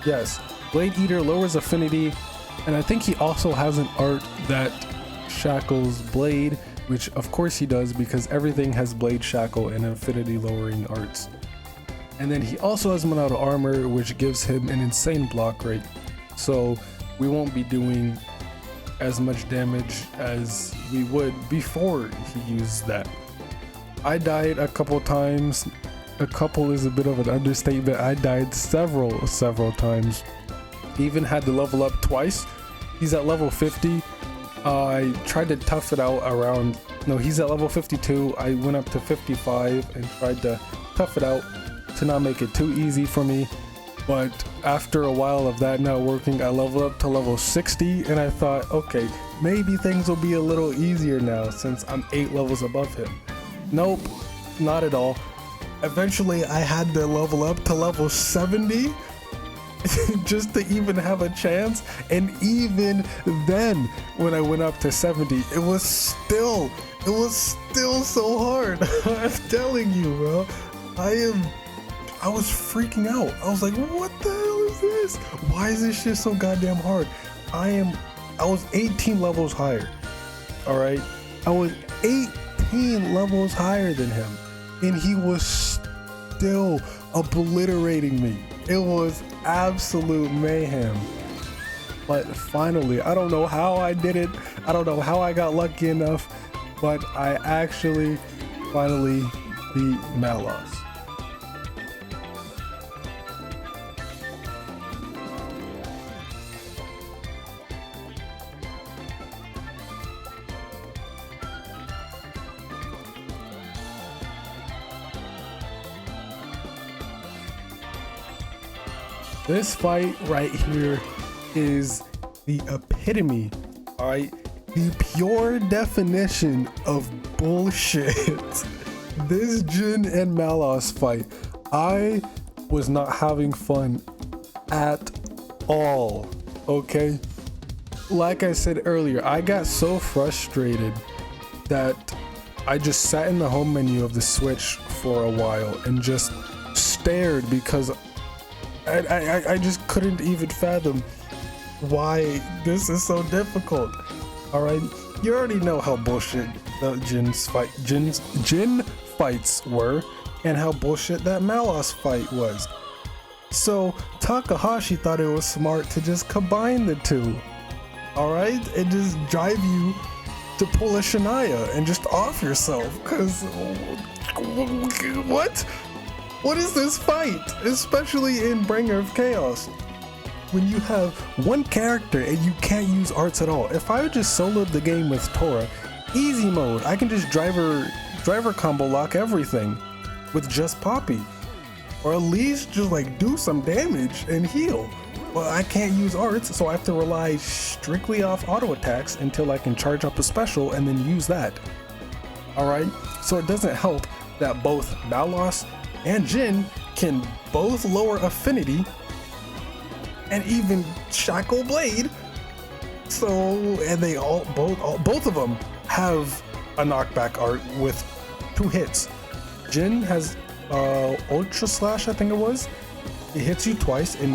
yes, Blade Eater lowers affinity, and I think he also has an art that shackles Blade, which of course he does because everything has Blade Shackle and affinity lowering arts. And then he also has Monado Armor, which gives him an insane block rate, so we won't be doing as much damage as we would before he used that. I died a couple times. A couple is a bit of an understatement. I died several times. He even had to level up twice. He's at level 50. I tried to tough it out around, no, he's at level 52. I went up to 55 and tried to tough it out to not make it too easy for me. But after a while of that not working, I leveled up to level 60 and I thought, okay, maybe things will be a little easier now since I'm 8 levels above him. Nope, not at all. Eventually I had to level up to level 70 just to even have a chance, and even then when I went up to 70, it was still so hard. I'm telling you, bro. I was freaking out. I was like, what the hell is this? Why is this shit so goddamn hard? I was 18 levels higher. All right. I was 18 levels higher than him, and he was still obliterating me. It was absolute mayhem. But finally, I don't know how I did it. I don't know how I got lucky enough, but I actually finally beat Malos. This fight right here is the epitome, all right? The pure definition of bullshit. This Jin and Malos fight, I was not having fun at all, okay? Like I said earlier, I got so frustrated that I just sat in the home menu of the Switch for a while and just stared because I just couldn't even fathom why this is so difficult. All right, you already know how bullshit the Jin fights were, and how bullshit that Malos fight was. So Takahashi thought it was smart to just combine the two. All right, and just drive you to pull a Shania and just off yourself. Cause what? What is this fight? Especially in Bringer of Chaos, when you have one character and you can't use arts at all. If I just soloed the game with Torna, easy mode, I can just driver combo lock everything with just Poppy, or at least just like do some damage and heal. Well, I can't use arts, so I have to rely strictly off auto attacks until I can charge up a special and then use that. All right, so it doesn't help that both Malos and Jin can both lower affinity and even Shackle Blade. So, and they both of them have a knockback art with 2 hits. Jin has Ultra Slash, I think it was. It hits you twice and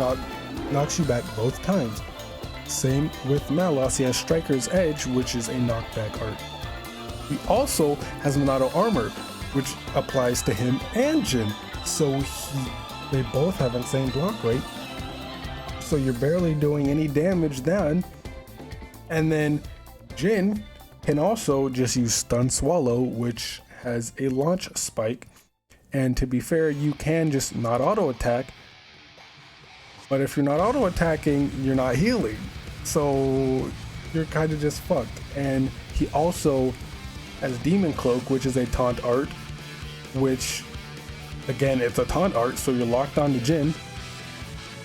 knocks you back both times. Same with Malos, he has Striker's Edge, which is a knockback art. He also has Monado Armor, which applies to him and Jin. So they both have insane block rate. So you're barely doing any damage then. And then Jin can also just use Stun Swallow, which has a launch spike. And to be fair, you can just not auto attack. But if you're not auto attacking, you're not healing. So you're kind of just fucked. And he also has Demon Cloak, which is a taunt art, which again, it's a taunt art, so you're locked on to Jin.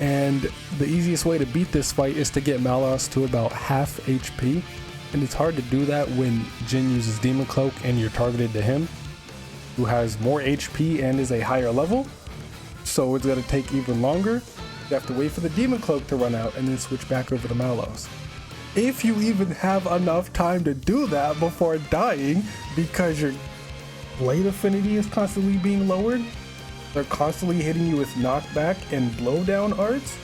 And the easiest way to beat this fight is to get Malos to about half HP. And it's hard to do that when Jin uses Demon Cloak and you're targeted to him, who has more HP and is a higher level. So it's gonna take even longer. You have to wait for the Demon Cloak to run out and then switch back over to Malos. If you even have enough time to do that before dying, because your blade affinity is constantly being lowered, they're constantly hitting you with knockback and blowdown arts.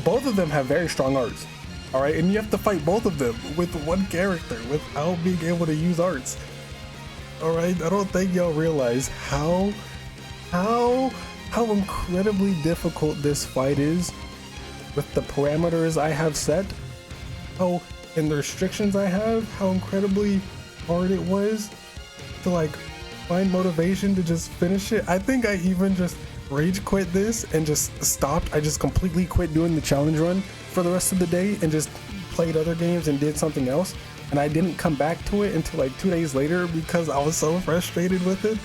Both of them have very strong arts, all right? And you have to fight both of them with one character without being able to use arts, all right? I don't think y'all realize how incredibly difficult this fight is with the parameters I have set, and the restrictions I have, how incredibly hard it was to like find motivation to just finish it. I think I even just rage quit this and just stopped. I just completely quit doing the challenge run for the rest of the day and just played other games and did something else. And I didn't come back to it until like 2 days later because I was so frustrated with it.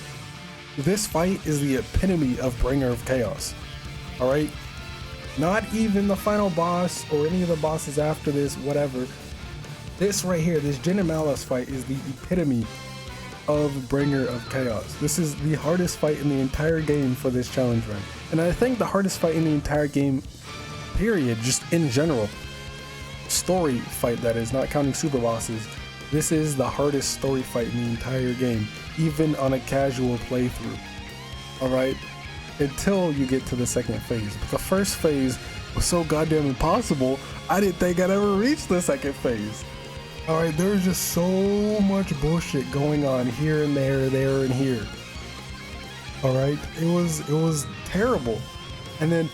This fight is the epitome of Bringer of Chaos. All right, not even the final boss or any of the bosses after this, whatever. This right here, this Jin and Malice fight is the epitome of Bringer of Chaos. This is the hardest fight in the entire game for this challenge run. And I think the hardest fight in the entire game, period, just in general. Story fight, that is, not counting super bosses. This is the hardest story fight in the entire game, even on a casual playthrough. Alright? Until you get to the second phase. But the first phase was so goddamn impossible, I didn't think I'd ever reach the second phase. Alright, there was just so much bullshit going on here and there and here. Alright, it was terrible. And then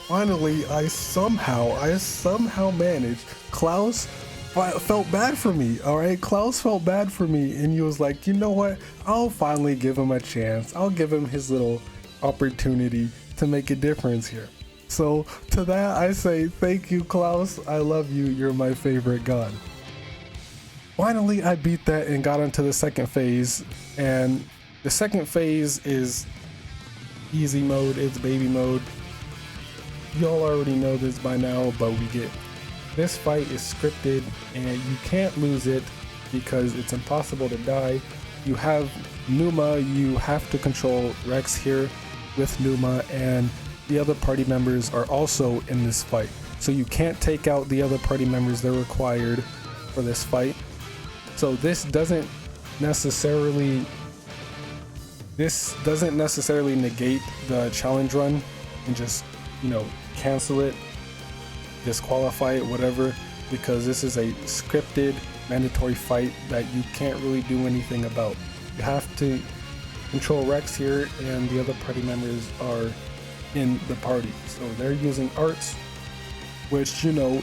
finally I somehow managed. Klaus felt bad for me, alright? Klaus felt bad for me, and he was like, you know what? I'll finally give him a chance. I'll give him his little opportunity to make a difference here. So to that I say, thank you, Klaus. I love you. You're my favorite god. Finally, I beat that and got onto the second phase, and the second phase is easy mode. It's baby mode. Y'all already know this by now, but we get this fight is scripted and you can't lose it because it's impossible to die. You have Numa, you have to control Rex here with Numa, and the other party members are also in this fight. So you can't take out the other party members. They're required for this fight. So this doesn't necessarily negate the challenge run and just, you know, cancel it, disqualify it, whatever, because this is a scripted mandatory fight that you can't really do anything about. You have to control Rex here, and the other party members are in the party, so they're using arts, which, you know,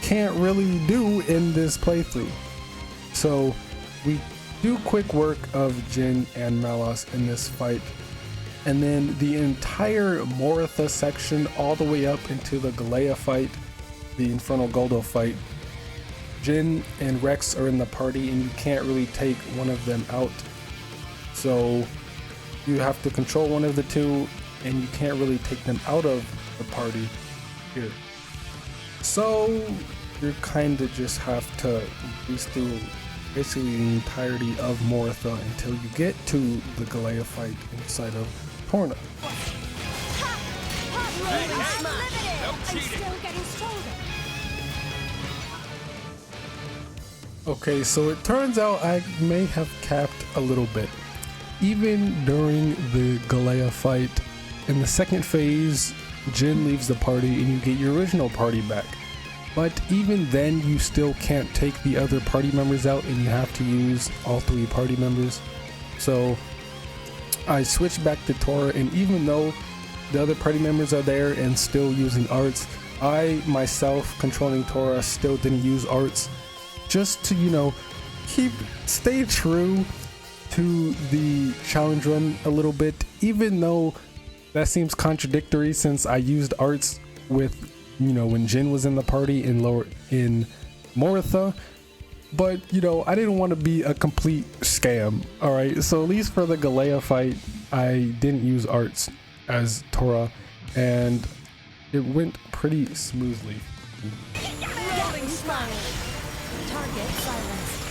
can't really do in this playthrough. So we do quick work of Jin and Malos in this fight, and then the entire Moritha section all the way up into the Galea fight, the Infernal Goldo fight, Jin and Rex are in the party and you can't really take one of them out. So you have to control one of the two and you can't really take them out of the party here. So you kind of just have to breeze through basically the entirety of Moritha until you get to the Galea fight inside of Torna. I'm still getting stronger. Okay, so it turns out I may have capped a little bit. Even during the Galea fight, in the second phase, Jin leaves the party and you get your original party back. But even then, you still can't take the other party members out and you have to use all three party members. So I switched back to Tora, and even though the other party members are there and still using arts, I myself, controlling Tora, still didn't use arts, just to, you know, stay true to the challenge run a little bit, even though that seems contradictory since I used arts with, you know, when Jin was in the party in Moritha. But, you know, I didn't want to be a complete scam. Alright, so at least for the Galea fight, I didn't use arts as Tora, and it went pretty smoothly. Rolling smile. Target silenced.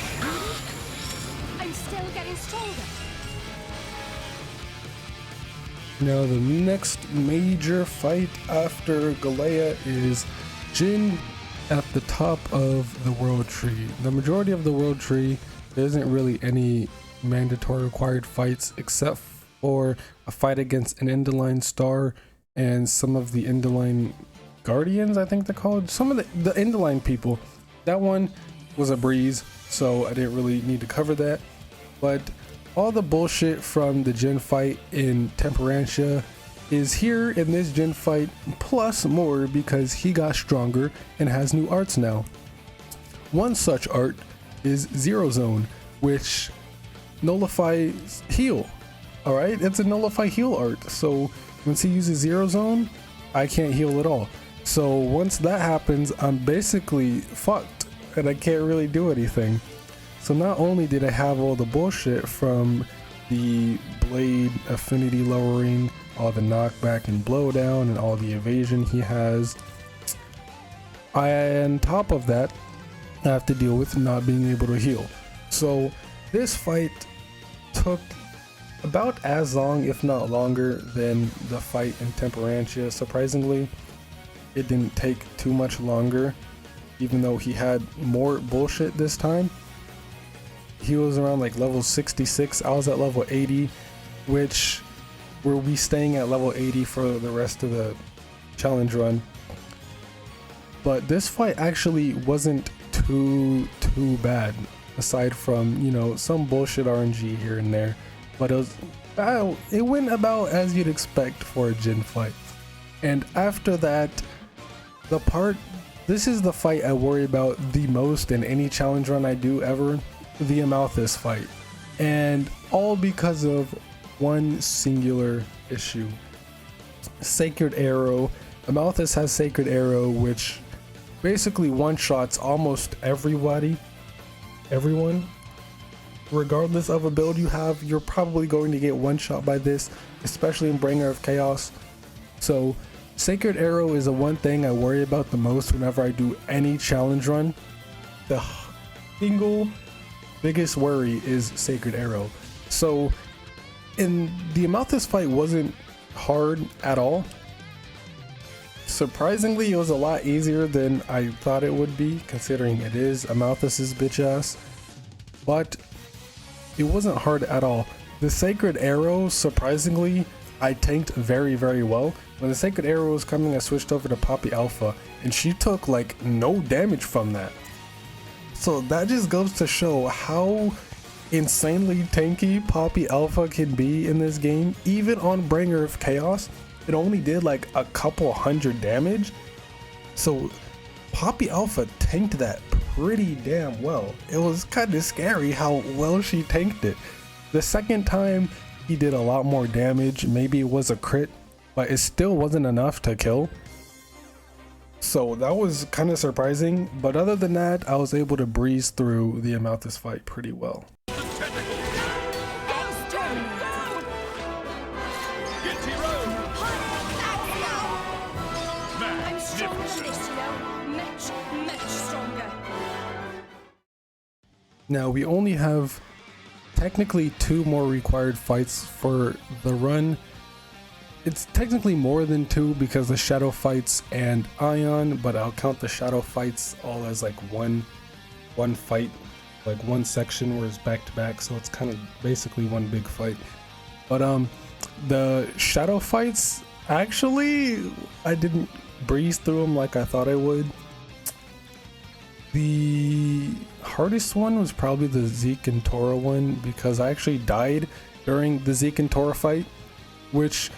I'm still getting stronger. Now the next major fight after Galea is Jin at the top of the world tree. The majority of the world tree, there isn't really any mandatory required fights except for a fight against an Enderline star and some of the Enderline guardians, I think they're called. Some of the Enderline people. That one was a breeze, so I didn't really need to cover that. But all the bullshit from the Jin fight in Temperantia is here in this Jin fight, plus more because he got stronger and has new arts now. One such art is Zero Zone, which nullifies heal. Alright, it's a nullify heal art, so once he uses Zero Zone, I can't heal at all. So once that happens, I'm basically fucked and I can't really do anything. So not only did I have all the bullshit from the blade affinity lowering, all the knockback and blowdown and all the evasion he has. On top of that, I have to deal with not being able to heal. So this fight took about as long, if not longer, than the fight in Temperantia. Surprisingly, it didn't take too much longer, even though he had more bullshit this time. He was around like level 66. I was at level 80, which we'll be staying at level 80 for the rest of the challenge run. But this fight actually wasn't too bad, aside from, you know, some bullshit RNG here and there. But it went about as you'd expect for a Jin fight. And after that, this is the fight I worry about the most in any challenge run I do ever, the Amalthus fight. And all because of one singular issue. Sacred Arrow. Amalthus has Sacred Arrow, which basically one-shots almost everyone. Regardless of a build you have, you're probably going to get one shot by this, especially in Bringer of Chaos. So Sacred Arrow is the one thing I worry about the most whenever I do any challenge run. The single biggest worry is Sacred Arrow. So in the Amalthus fight wasn't hard at all. Surprisingly, it was a lot easier than I thought it would be, considering it is Amalthus's bitch ass. But it wasn't hard at all. The Sacred Arrow, surprisingly, I tanked very well. When the Sacred Arrow was coming, I switched over to Poppy Alpha, and she took like no damage from that. So that just goes to show how insanely tanky Poppy Alpha can be in this game. Even on Bringer of Chaos, it only did like a couple hundred damage. So Poppy Alpha tanked that pretty damn well. It was kind of scary how well she tanked it. The second time he did a lot more damage. Maybe it was a crit, but it still wasn't enough to kill. So that was kind of surprising. But other than that, I was able to breeze through the Amalthus fight pretty well. Now we only have technically 2 more required fights for the run. It's technically more than 2 because the shadow fights and Ion, but I'll count the shadow fights all as like one fight, like one section where it's back to back, so it's kind of basically one big fight. But the shadow fights, actually I didn't breeze through them like I thought I would. The hardest one was probably the Zeke and Tora one, because I actually died during the Zeke and Tora fight, which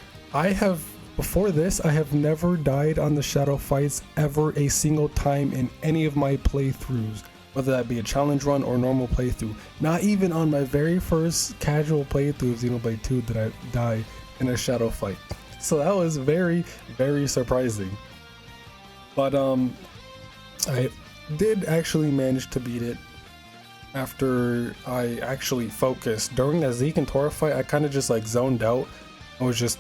before this, I have never died on the shadow fights ever a single time in any of my playthroughs, whether that be a challenge run or normal playthrough. Not even on my very first casual playthrough of Xenoblade 2 did I die in a shadow fight. So that was very surprising. But I did actually manage to beat it after I actually focused. During that Zeke and Tora fight, I kind of just like zoned out. I was just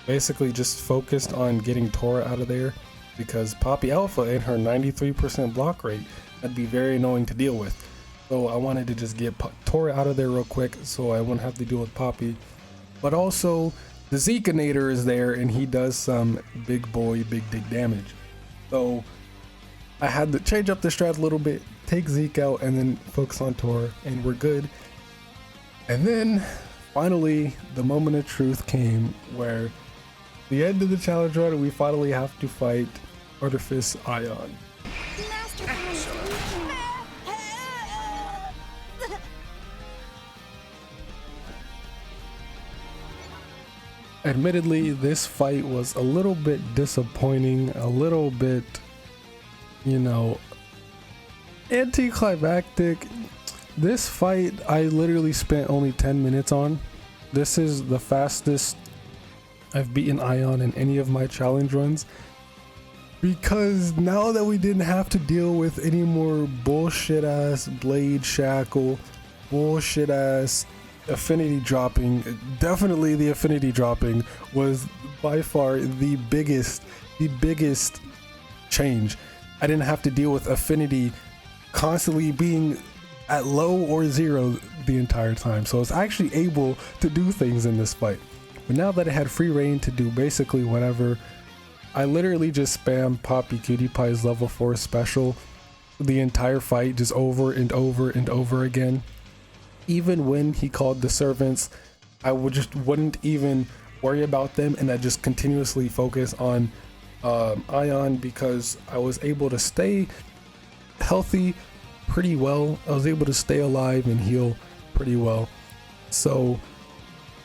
basically just focused on getting Tora out of there, because Poppy Alpha and her 93% block rate, that'd be very annoying to deal with. So I wanted to just get Tora out of there real quick so I wouldn't have to deal with Poppy. But also the Zekinator is there and he does some big dig damage. So I had to change up the strat a little bit, take Zeke out, and then focus on Tora, and we're good. And then finally the moment of truth came, where the end of the challenge run, we finally have to fight Artifice Ion. Admittedly, this fight was a little bit disappointing, a little bit, you know, anticlimactic. This fight I literally spent only 10 minutes on. This is the fastest I've beaten Ion in any of my challenge runs, because now that we didn't have to deal with any more bullshit ass Blade Shackle, bullshit ass affinity dropping, definitely the affinity dropping was by far the biggest change. I didn't have to deal with affinity constantly being at low or 0 the entire time, so I was actually able to do things in this fight. But now that I had free reign to do basically whatever, I literally just spam Poppy Cutie Pie's level 4 special the entire fight, just over and over and over again. Even when he called the servants, I wouldn't even worry about them, and I just continuously focus on Ion, because I was able to stay healthy pretty well. I was able to stay alive and heal pretty well. So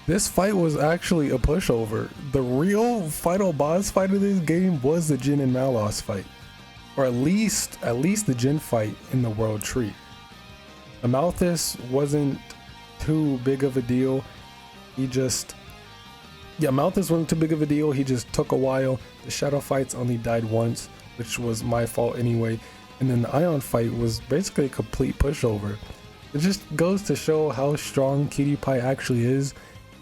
this fight was actually a pushover. The real final boss fight of this game was the Jin and Malos fight, or at least the Jin fight in the World Tree. The Malthus wasn't too big of a deal. Malthus wasn't too big of a deal. He just took a while. The Shadow fights only died once, which was my fault anyway. And then the Ion fight was basically a complete pushover. It just goes to show how strong Cutie Pie actually is.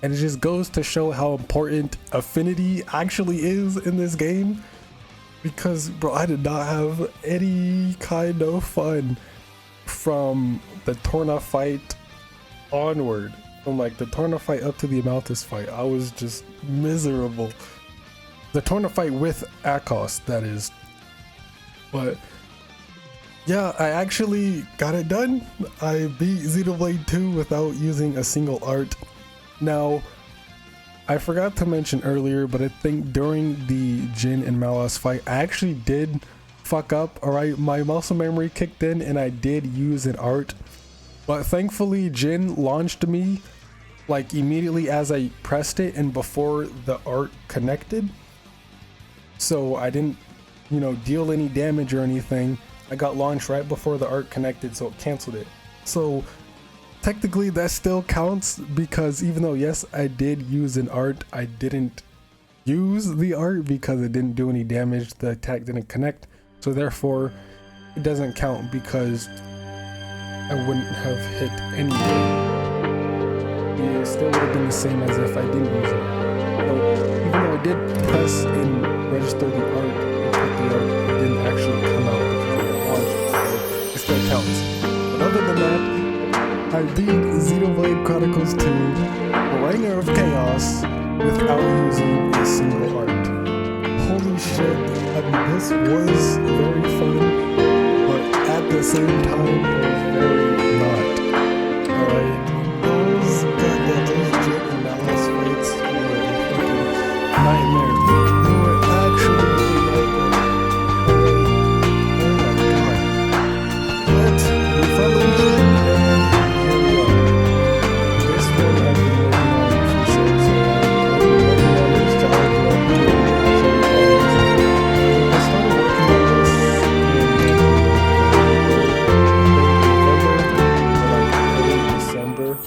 And it just goes to show how important affinity actually is in this game. Because, bro, I did not have any kind of fun from the Torna fight onward. From like the Torna fight up to the Amalthus fight, I was just miserable. The Torna fight with Akos, that is. But yeah, I actually got it done. I beat Xenoblade 2 without using a single art. Now, I forgot to mention earlier, but I think during the Jin and Malos fight, I actually did fuck up. Alright, my muscle memory kicked in and I did use an art. But thankfully, Jin launched me like immediately as I pressed it and before the art connected. So I didn't, deal any damage or anything. I got launched right before the art connected, so it canceled it. So technically that still counts, because even though yes, I did use an art, I didn't use the art because it didn't do any damage. The attack didn't connect. So therefore it doesn't count because I wouldn't have hit anyway. It still would have been the same as if I didn't use it. So even though I did press and register the art and put the art, it didn't actually come out because I got launched, so it still counts. But other than that, I beat Xenoblade Chronicles 2, Reigner of Chaos, without using a single art. Holy shit, this was very fun, but at the same time, it was very not. Alright. Those Jin and Malos fights were a fucking nightmare. They were actually a nightmare. Oh my god. But we finally did it, and here we are. This one I've been working on for so long. I've been working on this challenge for I started working on this in December.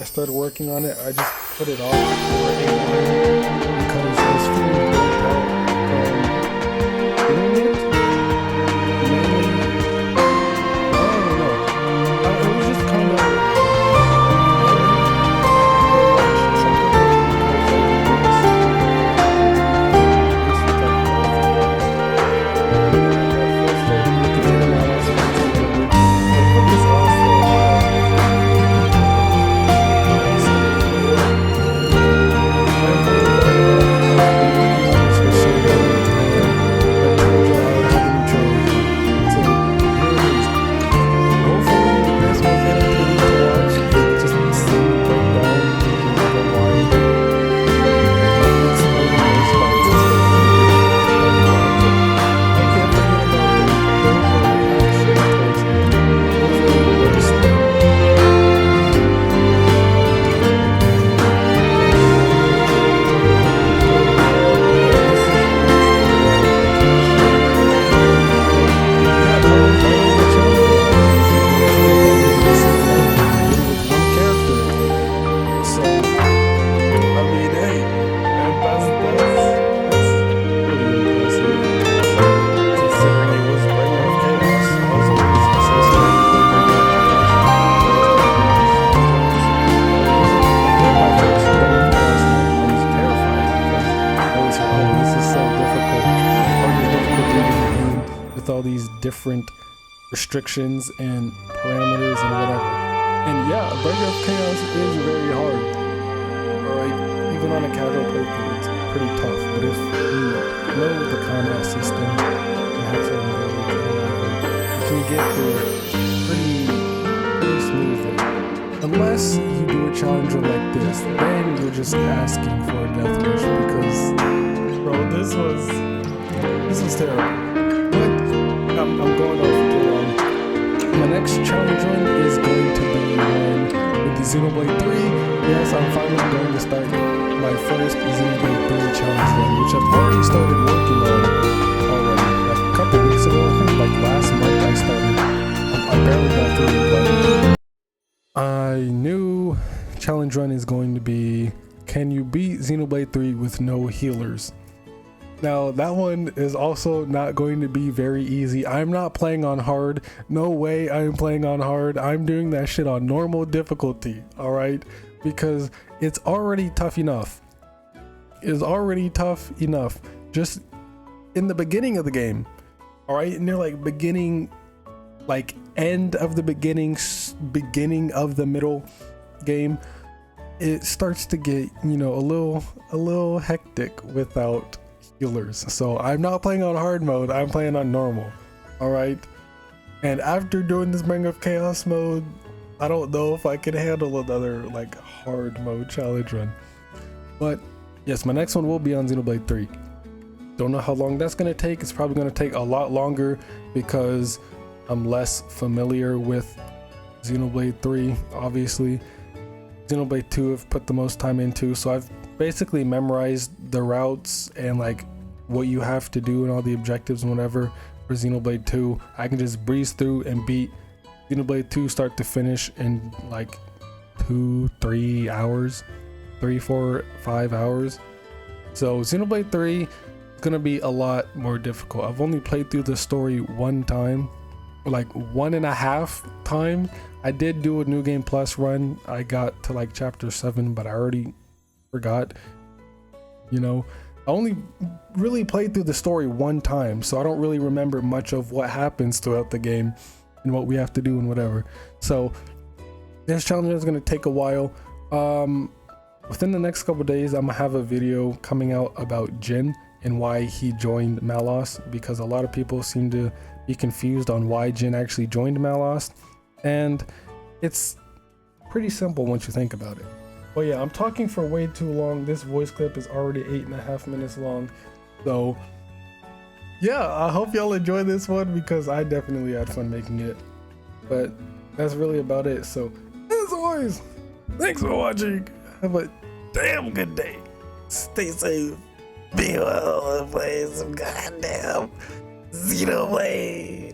I started working on it. I just put it off for a while because I was feeling burnt out from doing it. Mainly, I don't know. It was just kind of different restrictions and parameters and whatever. And yeah, Breaker of Chaos is very hard. Alright, even on a casual playthrough, it's pretty tough. But if you know the combat system and have some ability and whatever, you can get through it pretty smoothly. Unless you do a challenge like this, then you're just asking for a death wish because, bro, this was terrible. But I'm going on for too long. My next challenge run is going to be one with the Xenoblade 3. Yes, I'm finally going to start my first Xenoblade 3 challenge run, which I've already started working on already. Like a couple weeks ago, I think like last month I started. I barely got through it, but my new challenge run is going to be, can you beat Xenoblade 3 with no healers? Now that one is also not going to be very easy. I'm not playing on hard. No way I'm playing on hard. I'm doing that shit on normal difficulty, all right? Because it's already tough enough. It's already tough enough just in the beginning of the game, all right? And they're like beginning, like end of the beginning of the middle game. It starts to get, you know, a little hectic without healers. So I'm not playing on hard mode, I'm playing on normal. All right, and after doing this Breaker of Chaos mode, I don't know if I can handle another like hard mode challenge run. But yes, my next one will be on Xenoblade 3. Don't know how long that's gonna take. It's probably gonna take a lot longer because I'm less familiar with Xenoblade 3. Obviously Xenoblade 2 I've put the most time into, so I've basically memorized the routes and like what you have to do and all the objectives and whatever for Xenoblade 2. I can just breeze through and beat Xenoblade 2 start to finish in like 2-3 hours, 3-4-5 hours. So Xenoblade 3 is gonna be a lot more difficult. I've only played through the story one time, like 1.5 times. I did do a New Game Plus run. I got to like chapter 7, but I already forgot. You know, I only really played through the story one time, so I don't really remember much of what happens throughout the game and what we have to do and whatever. So this challenge is going to take a while. Within the next couple days, I'm gonna have a video coming out about Jin and why he joined Malos, because a lot of people seem to be confused on why Jin actually joined Malos, and it's pretty simple once you think about it. But yeah, I'm talking for way too long. This voice clip is already 8.5 minutes long. So yeah, I hope y'all enjoy this one because I definitely had fun making it. But that's really about it. So as always, thanks for watching. Have a damn good day. Stay safe. Be well and play some goddamn Xenoblade.